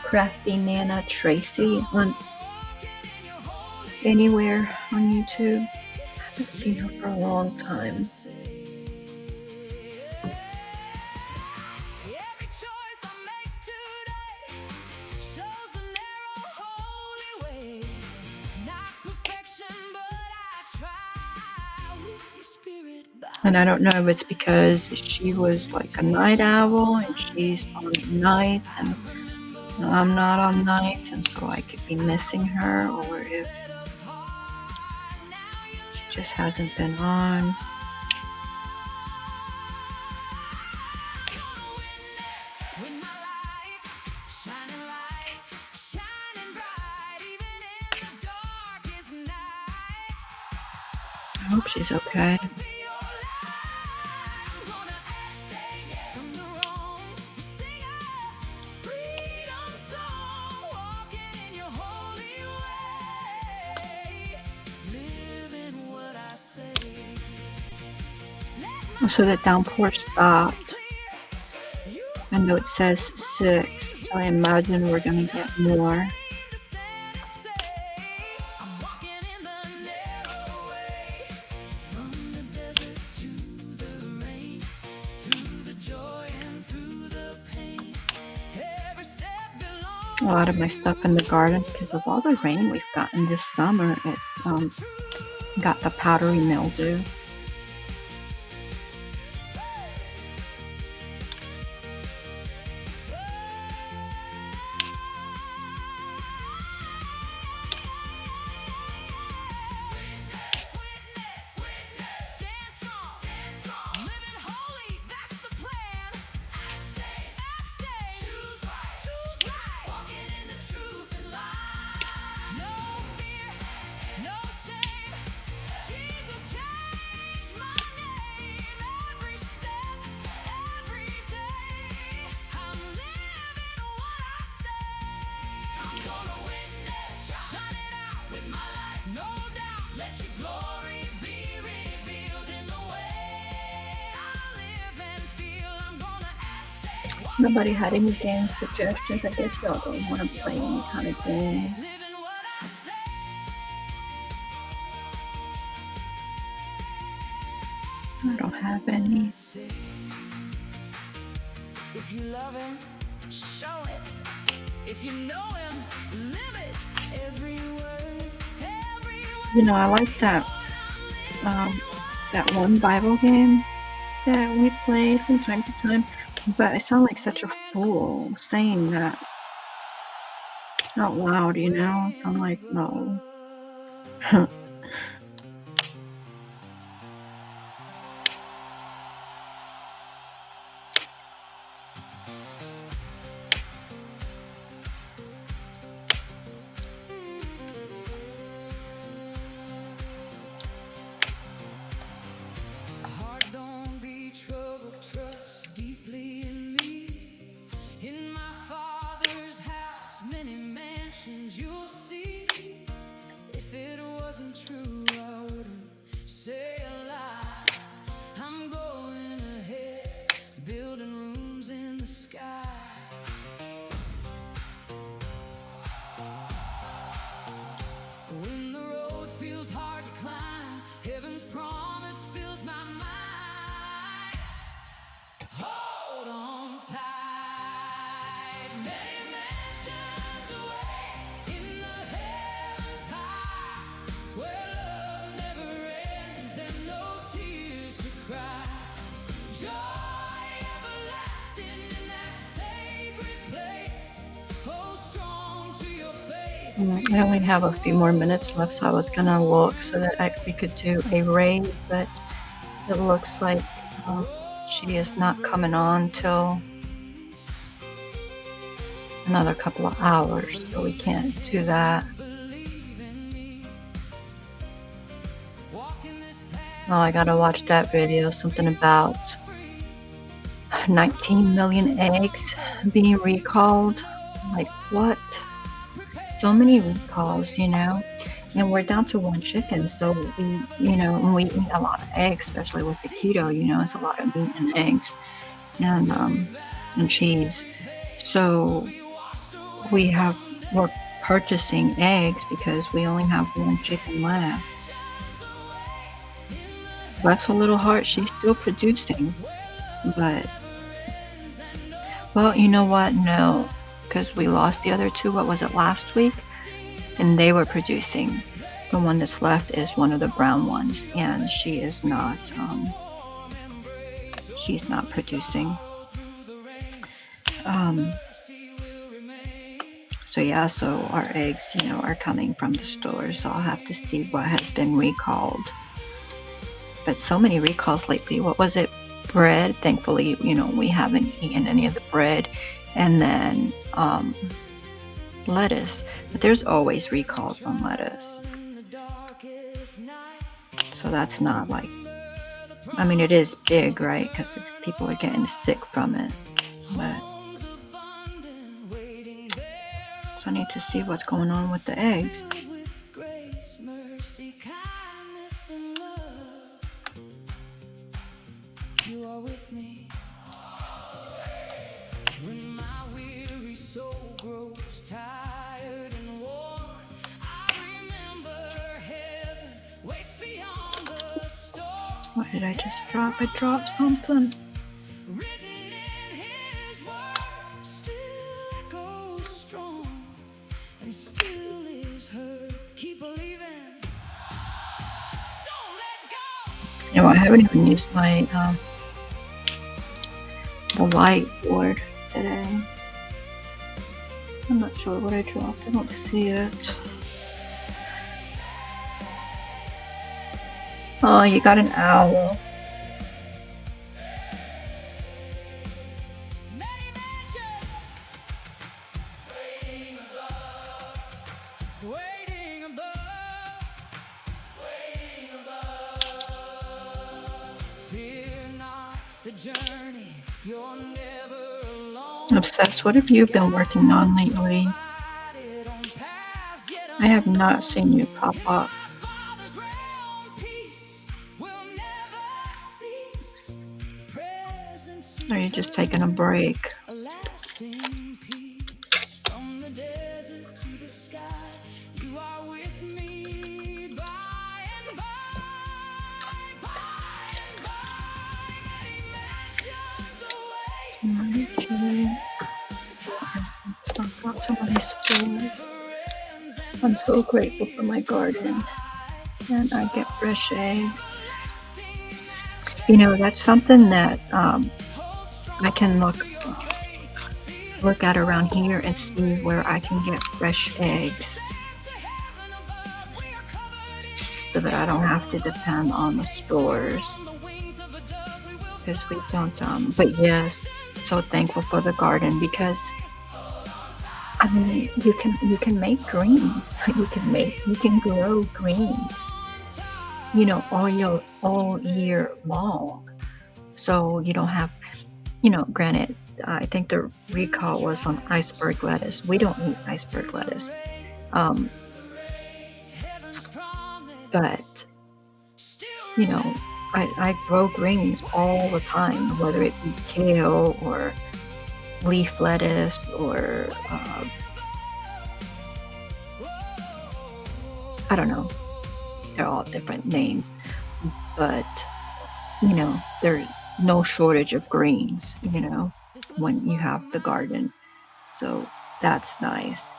Crafty Nana Tracy on anywhere on YouTube? I haven't seen her for a long time. Every choice I make today shows the narrow, holy way. Not perfection, but I try with your spirit by And I don't know if it's because she was like a night owl and she's on nights and I'm not on nights, and so I could be missing her, or if she just hasn't been on. with my life, shining light, shining bright, even in the darkest night. I hope she's okay. Be your light. I'm gonna stay from the wrong. Sing a freedom song, walking in your holy way, living what I say. So the downpour stopped. I know it says 6, so I imagine we're gonna get more. I'm walking in the narrow way, from the desert to the rain, through the joy and through the pain. a lot of my stuff in the garden because of all the rain we've gotten this summer. It's got the powdery mildew. Nobody had any game suggestions. I guess y'all don't want to play any kind of games. I don't have any. If you love him, show it. If you know him, live it. Every word, You know, I like that one Bible game that we played from time to time, but I sound like such a fool saying that out loud, you know? I'm like, no. heart don't be troubled, trust deeply in me. In my Father's house, many mansions you'll see. If it wasn't true, I wouldn't say a lie. I'm going ahead, building rooms in the sky. When the road feels hard to climb, heaven's promise fills my mind. Hold on tight. Many mansions away in the heavens high, where love never ends and no tears to cry. Joy everlasting in that sacred place. Hold strong to your faith. I only have a few more minutes left, so I was gonna look so that we could do a raid, but it looks like she is not coming on till another couple of hours, so we can't do that. Oh, I gotta watch that video, something about 19 million eggs being recalled. Like, what? So many recalls, you know? And we're down to one chicken, so we, you know, and we eat a lot of eggs, especially with the keto, you know, it's a lot of meat and eggs and cheese. So we're purchasing eggs because we only have one chicken left. Bless her little heart, she's still producing, but, well, you know what? No, because we lost the other two, what was it, last week? And they were producing. The one that's left is one of the brown ones, and she's not producing. So yeah, so our eggs, you know, are coming from the store, so I'll have to see what has been recalled. But so many recalls lately. What was it? Bread. Thankfully, you know, we haven't eaten any of the bread. And then lettuce. But there's always recalls on lettuce. So that's not like, I mean, it is big, right? Because people are getting sick from it. But so I need to see what's going on with the eggs. You are with me when my weary soul grows tired and worn. I remember heaven waits beyond the storm. What did I just drop? I dropped something. Written in his word still echoes strong. I haven't even used my the light board today. I'm not sure what I dropped. I don't see it. Oh, you got an owl. Obsessed. What have you been working on lately? I have not seen you pop up. Or are you just taking a break? Okay. Stock out some of these food. I'm so grateful for my garden, and I get fresh eggs. That's something that I can look at around here and see where I can get fresh eggs, so that I don't have to depend on the stores, because we don't. But yes, so thankful for the garden, because I mean, you can make greens. You can grow greens, all year long. So you don't have, granted, I think the recall was on iceberg lettuce. We don't eat iceberg lettuce. But I grow greens all the time, whether it be kale or leaf lettuce or I don't know. They're all different names, but there's no shortage of greens, when you have the garden. So that's nice.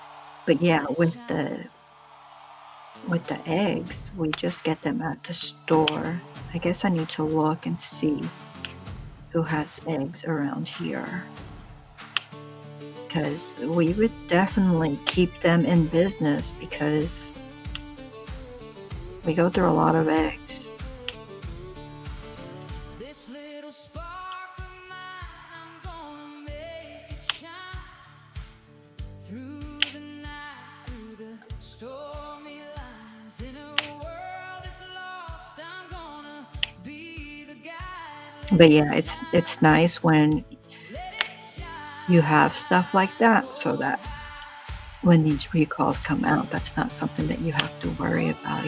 But yeah, with the eggs, we just get them at the store. I guess I need to look and see who has eggs around here, because we would definitely keep them in business, because we go through a lot of eggs. But yeah, it's nice when you have stuff like that, so that when these recalls come out, that's not something that you have to worry about,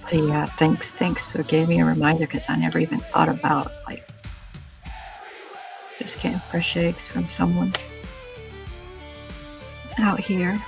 So yeah, thanks for giving me a reminder, because I never even thought about just getting fresh eggs from someone out here.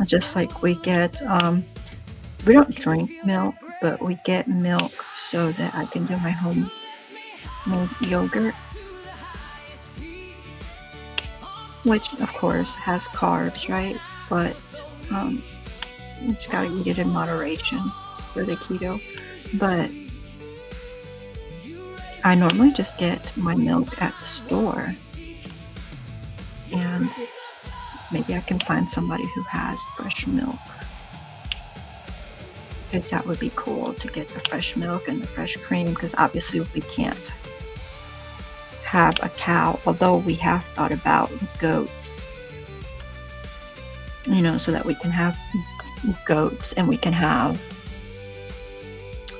Just like we get, we don't drink milk, but we get milk so that I can do my homemade yogurt, which of course has carbs, right? But you just gotta eat it in moderation for the keto. But I normally just get my milk at the store, and maybe I can find somebody who has fresh milk, because that would be cool to get the fresh milk and the fresh cream, because obviously we can't have a cow, although we have thought about goats, so that we can have goats, and we can have,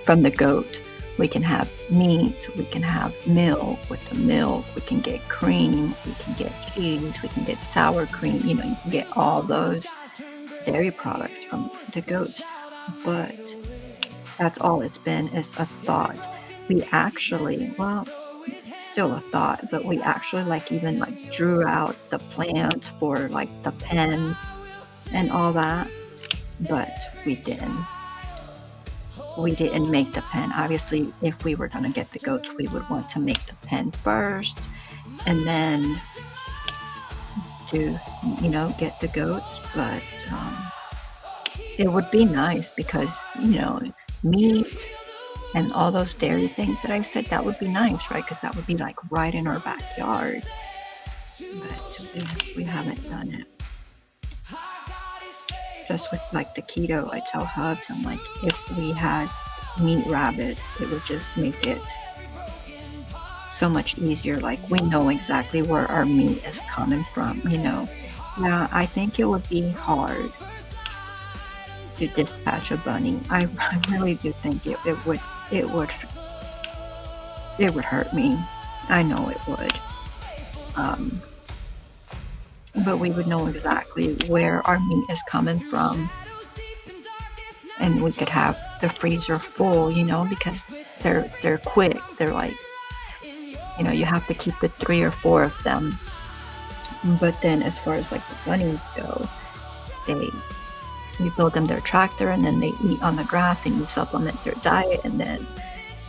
from the goat, we can have meat, we can have milk. With the milk, we can get cream, we can get cheese, we can get sour cream, you can get all those dairy products from the goats, but that's all it's been, is a thought. We actually, well, still a thought, but we actually like even like drew out the plans for like the pen and all that, but we didn't make the pen. Obviously, if we were gonna get the goats, we would want to make the pen first and then to, get the goats. But it would be nice because, meat and all those dairy things that I said, that would be nice, right? Because that would be like right in our backyard. But we haven't done it. Just with like the keto, I tell Hubs, I'm like, if we had meat rabbits, it would just make it so much easier. Like we know exactly where our meat is coming from, Yeah, I think it would be hard to dispatch a bunny. I really do think it would hurt me. I know it would. But we would know exactly where our meat is coming from, and we could have the freezer full, because they're quick. They're like, you have to keep the 3 or 4 of them. But then as far as like the bunnies go, you build them their tractor and then they eat on the grass and you supplement their diet, and then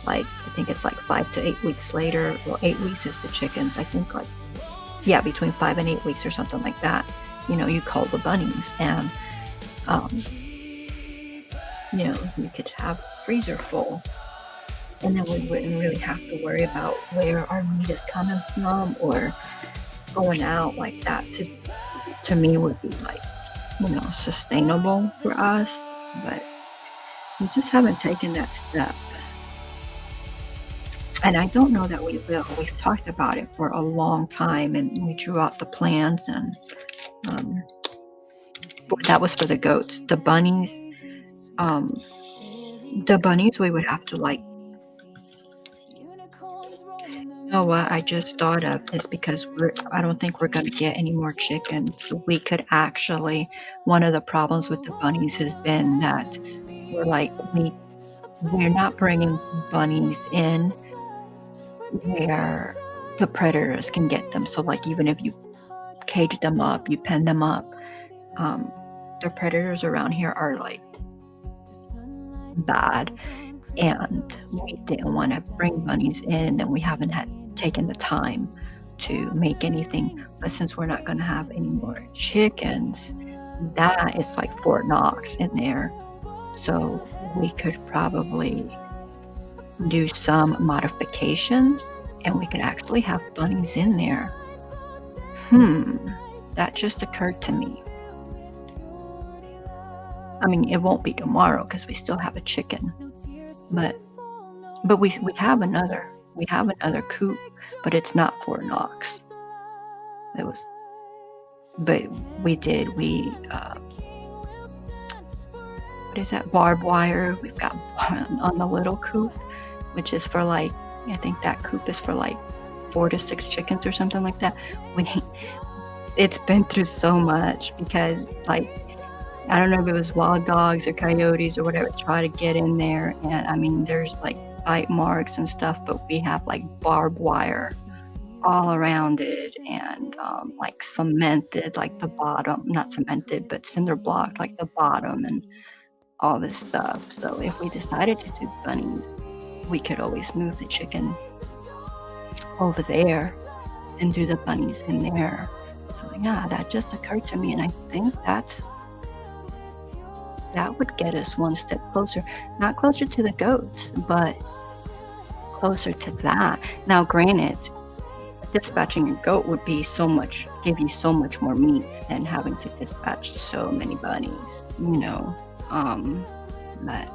like I think it's like 5 to 8 weeks later, well 8 weeks is the chickens, I think, like, yeah, between 5 and 8 weeks or something like that, you cull the bunnies, and you could have freezer full, and then we wouldn't really have to worry about where our meat is coming from or going out like that. To me would be like, sustainable for us, but we just haven't taken that step. And I don't know that we will. We've talked about it for a long time, and we drew out the plans, and that was for the goats. The bunnies, we would have to like. You know what I just thought of is because I don't think we're going to get any more chickens. So we could actually. One of the problems with the bunnies has been that we're not bringing bunnies in where the predators can get them. So like even if you cage them up, you pen them up, the predators around here are like bad, and we didn't want to bring bunnies in, and then we haven't taken the time to make anything. But since we're not going to have any more chickens, that is like Fort Knox in there, so we could probably do some modifications and we could actually have bunnies in there. That just occurred to me. I mean, it won't be tomorrow because we still have a chicken, but we have another coop, but it's not Fort Knox. But what is that, barbed wire we've got on the little coop, which is for like, I think that coop is for like 4 to 6 chickens or something like that. It's been through so much because like, I don't know if it was wild dogs or coyotes or whatever try to get in there, and I mean there's like bite marks and stuff, but we have like barbed wire all around it, and like cemented like the bottom, not cemented but cinder blocked like the bottom and all this stuff. So if we decided to do bunnies, we could always move the chicken over there and do the bunnies in there. So yeah, that just occurred to me, and I think that would get us one step closer. Not closer to the goats, but closer to that. Now granted, dispatching a goat would be give you so much more meat than having to dispatch so many bunnies, but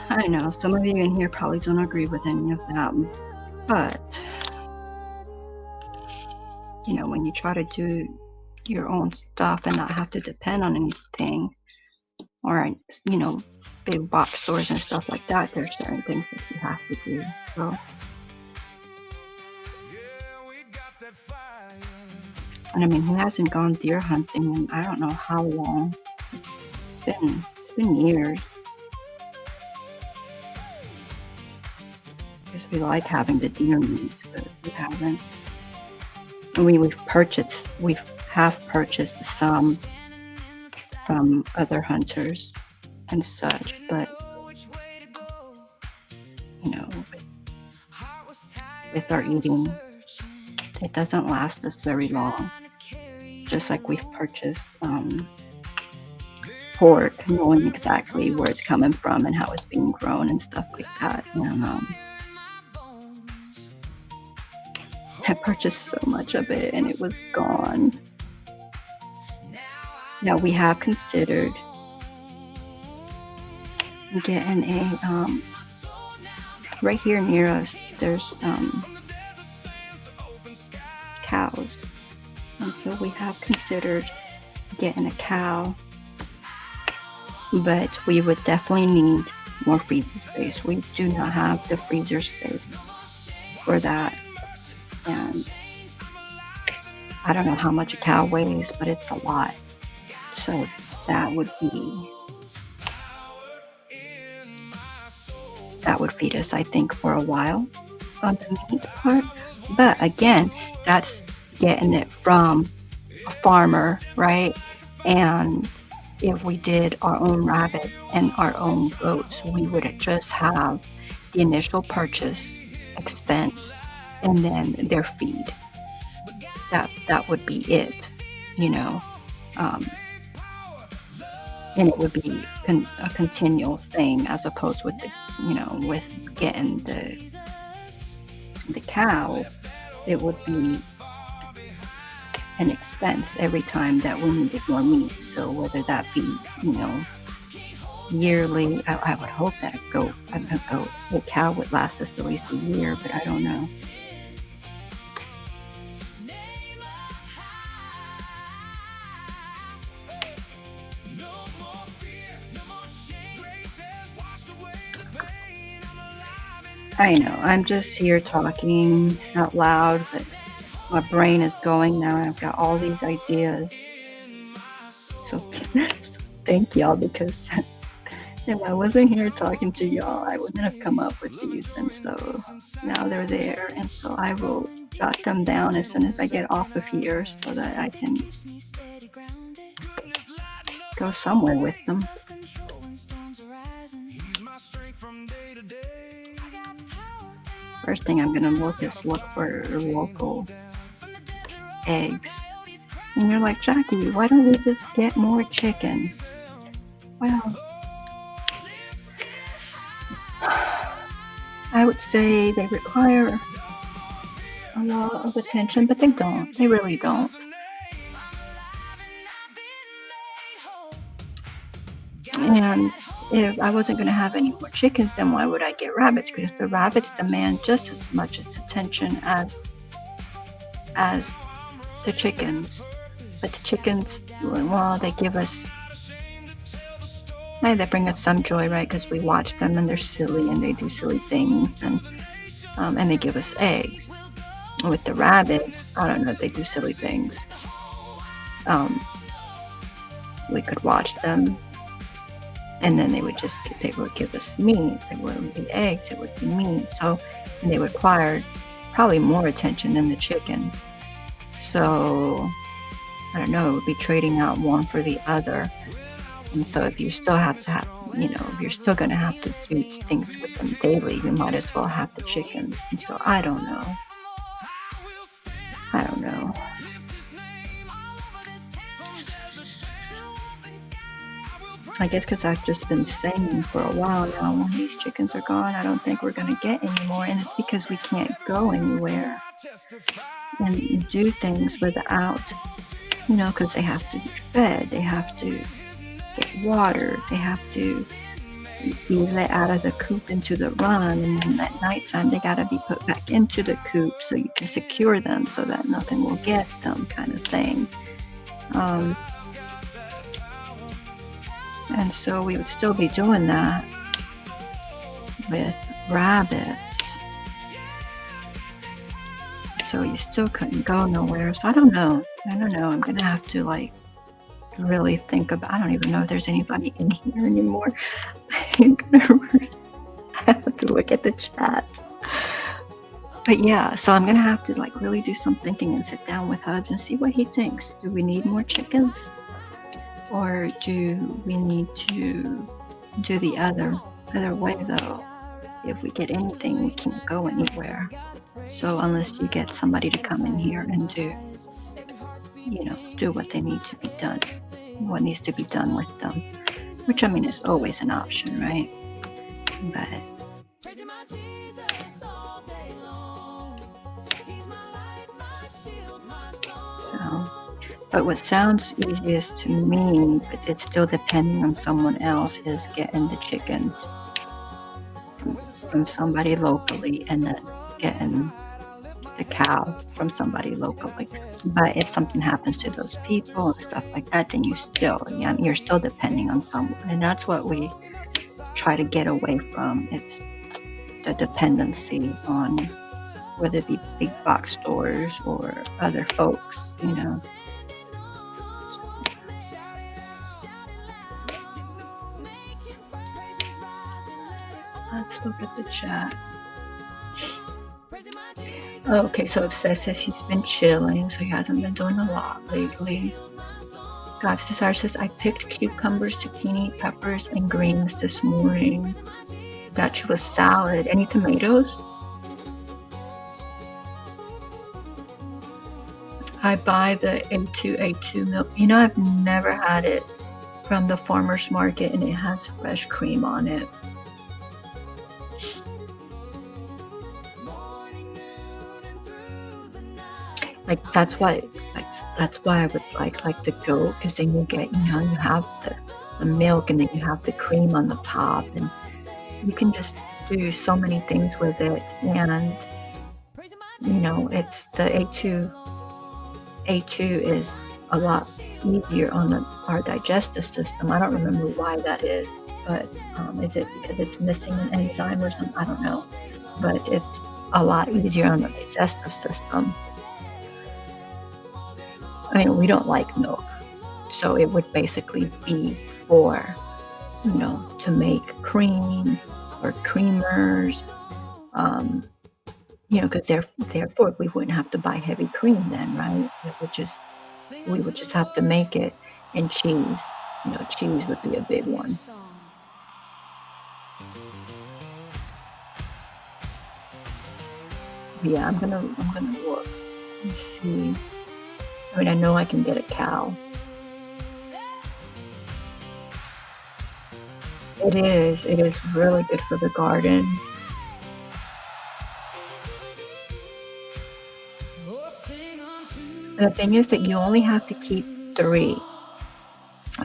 I know some of you in here probably don't agree with any of that, but when you try to do your own stuff and not have to depend on anything, or big box stores and stuff like that, there's certain things that you have to do. So And I mean, he hasn't gone deer hunting in I don't know how long. It's been years. Because we like having the deer meat, but we haven't. I mean, we have purchased some from other hunters and such, but you know, with our eating, it doesn't last us very long. Just like we've purchased pork, knowing exactly where it's coming from and how it's being grown and stuff like that. And I purchased so much of it and it was gone. Now we have considered getting a right here near us. There's cows, and so we have considered getting a cow, but we would definitely need more freezer space. We do not have the freezer space for that, and I don't know how much a cow weighs, but it's a lot. So that would feed us, I think, for a while on the meat part. But again, that's getting it from a farmer, right? And if we did our own rabbit and our own goats, we would just have the initial purchase expense and then their feed. That would be it, you know. And it would be a continual thing, as opposed with with getting the cow. It would be an expense every time that we needed more meat. So whether that be yearly, I would hope that a cow would last us at least a year, but I don't know. I know, I'm just here talking out loud, but my brain is going now, and I've got all these ideas. So thank y'all, because if I wasn't here talking to y'all, I wouldn't have come up with these. And so now they're there, and so I will jot them down as soon as I get off of here so that I can go somewhere with them. First thing I'm gonna look for local eggs. And you're like, Jackie, why don't we just get more chickens? Well, I would say they require a lot of attention, but they don't. They really don't. And if I wasn't going to have any more chickens, then why would I get rabbits? Because the rabbits demand just as much attention as the chickens. But the chickens, well, they bring us some joy, right? Because we watch them and they're silly and they do silly things, and they give us eggs. With the rabbits, I don't know if they do silly things. We could watch them, and then they would give us meat. It wouldn't be eggs, it would be meat. So, and they required probably more attention than the chickens. So, I don't know, it would be trading out one for the other. And so if you still have to have, if you're still going to have to do things with them daily, you might as well have the chickens. And so I don't know. I guess because I've just been saying for a while now, when these chickens are gone, I don't think we're going to get any more. And it's because we can't go anywhere and do things without, because they have to be fed, they have to get water, they have to be let out of the coop into the run, and then at nighttime they got to be put back into the coop so you can secure them so that nothing will get them, kind of thing. And so we would still be doing that with rabbits. so you still couldn't go nowhere. So I don't know. I'm gonna have to like really think about. I don't even know if there's anybody in here anymore. I'm gonna have to look at the chat. But yeah, so I'm gonna have to like really do some thinking and sit down with Hubs and see what he thinks. Do we need more chickens, or do we need to do the other way though? If we get anything, we can't go anywhere. So unless you get somebody to come in here and do what they need to be done, what needs to be done with them, which I mean is always an option, right? But but what sounds easiest to me, but it's still depending on someone else, is getting the chickens from somebody locally and then getting the cow from somebody locally. But if something happens to those people and stuff like that, then you're still depending on someone. And that's what we try to get away from. It's the dependency on whether it be big box stores or other folks, Let's look at the chat. Okay, so Obsessed says he's been chilling, so he hasn't been doing a lot lately. God Desire says, I picked cucumbers, zucchini, peppers, and greens this morning. Got you a salad. Any tomatoes? I buy the A2 milk. I've never had it from the farmer's market, and it has fresh cream on it. Like that's why I would like the goat, because then you get you have the milk and then you have the cream on the top, and you can just do so many things with it. And it's the A2 is a lot easier on our digestive system. I don't remember why that is, but is it because it's missing an enzyme or something? I don't know, but it's a lot easier on the digestive system. I mean, we don't like milk, so it would basically be for, to make cream or creamers, because therefore we wouldn't have to buy heavy cream then, right? We would just have to make it. And cheese, cheese would be a big one. Yeah, I'm gonna look and see. I mean, I know I can get a cow. It is really good for the garden. The thing is that you only have to keep 3.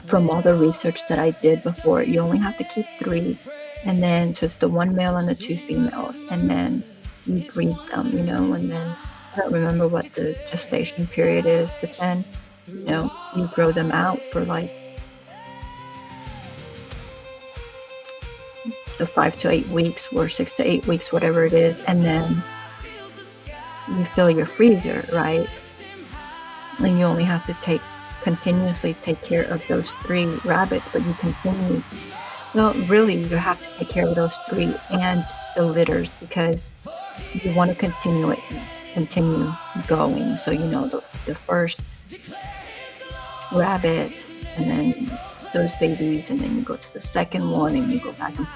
From all the research that I did before, you only have to keep 3, and then so it's the 1 male and the 2 females, and then you breed them, and then I don't remember what the gestation period is, but then you grow them out for like the 5 to 8 weeks or 6 to 8 weeks, whatever it is, and then you fill your freezer, right? And you only have to continuously take care of those 3 rabbits, but you continue. Well, really, you have to take care of those 3 and the litters, because you want to continue going. So the first rabbit, and then those babies, and then you go to the second one, and you go back and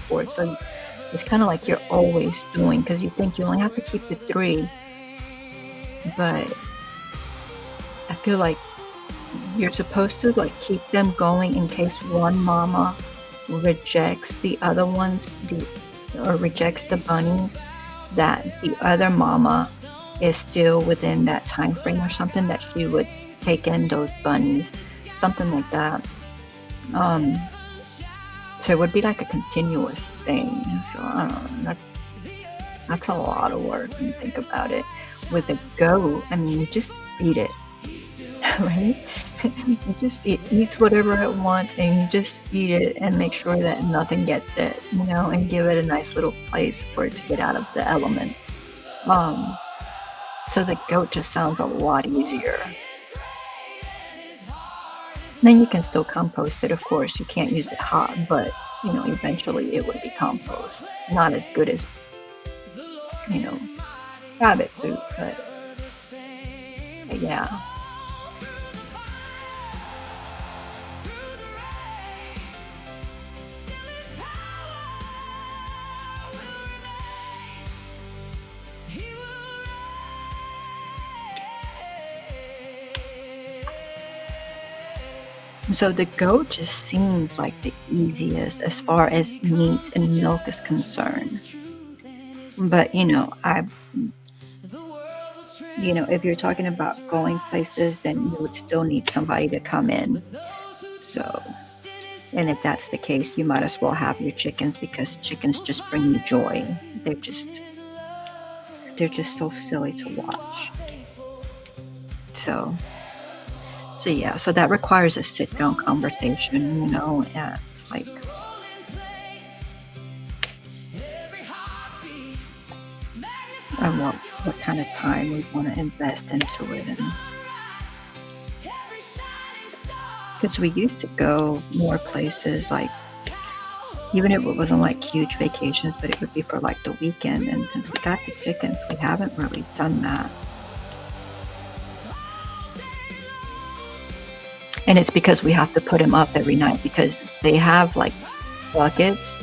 forth. So it's kind of like you're always doing, because you think you only have to keep the 3, but I feel like you're supposed to like keep them going in case one mama rejects the other ones, or rejects the bunnies, that the other mama is still within that time frame or something, that she would take in those bunnies, something like that. So it would be like a continuous thing. So I don't know, that's a lot of work when you think about it. With a goat, I mean, you just feed it, right? It eats whatever it wants, and you just feed it and make sure that nothing gets it, and give it a nice little place for it to get out of the element. So So the goat just sounds a lot easier. Then you can still compost it, of course. You can't use it hot, but eventually it would be compost. Not as good as, you know, rabbit food, but yeah. So the goat just seems like the easiest as far as meat and milk is concerned. But if you're talking about going places, then you would still need somebody to come in. So, and if that's the case, you might as well have your chickens because chickens just bring you joy. They're just so silly to watch. So yeah, so that requires a sit down conversation, and it's like, and what kind of time we want to invest into it. And because we used to go more places, like even if it wasn't like huge vacations, but it would be for like the weekend. And since we got the chickens, we haven't really done that. And it's because we have to put them up every night because they have like buckets,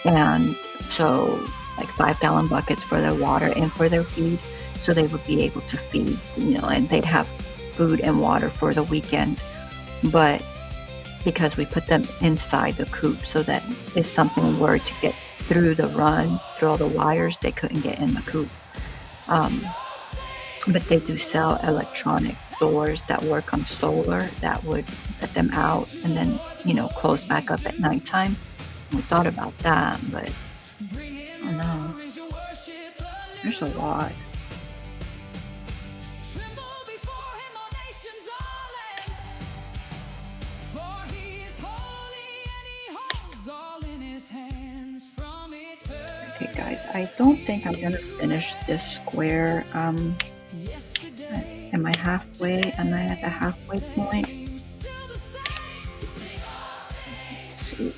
and so like 5-gallon buckets for their water and for their feed. So they would be able to feed, and they'd have food and water for the weekend. But because we put them inside the coop so that if something were to get through the run, through all the wires, they couldn't get in the coop. But they do sell electronic doors that work on solar that would let them out and then, close back up at nighttime. We thought about that, but I don't know. There's a lot. Okay, guys, I don't think I'm gonna finish this square. Am I halfway? Am I at the halfway point? Let's see.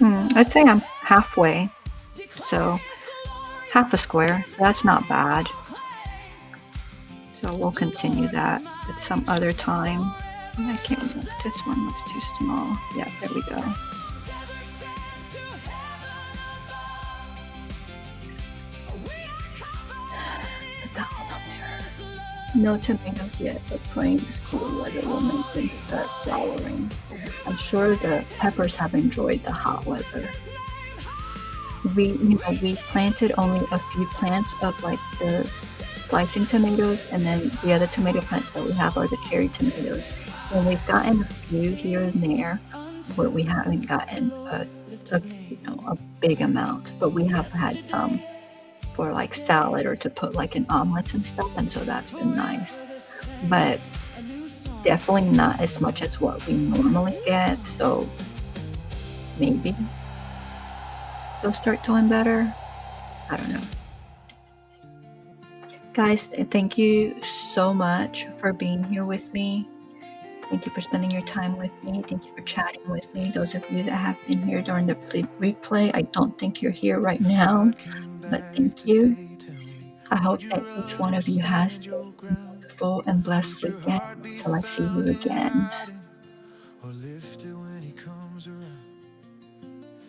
I'd say I'm halfway. So half a square. That's not bad. So we'll continue that at some other time. I can't remember. This one looks too small. Yeah, there we go. Put that one on there. No tomatoes yet, but praying this cool weather will make them start flowering. I'm sure the peppers have enjoyed the hot weather. We planted only a few plants of like the slicing tomatoes, and then the other tomato plants that we have are the cherry tomatoes. And we've gotten a few here and there, but we haven't gotten a big amount. But we have had some for like salad or to put like in omelets and stuff, and so that's been nice. But definitely not as much as what we normally get. So maybe they'll start doing better. I don't know. Guys, thank you so much for being here with me. Thank you for spending your time with me. Thank you for chatting with me. Those of you that have been here during the replay, I don't think you're here right now, but thank you. I hope that each one of you has a wonderful and blessed weekend until I see you again.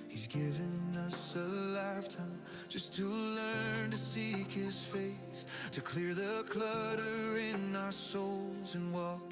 He's given us a lifetime just to learn to seek his face, to clear the clutter in our souls and walk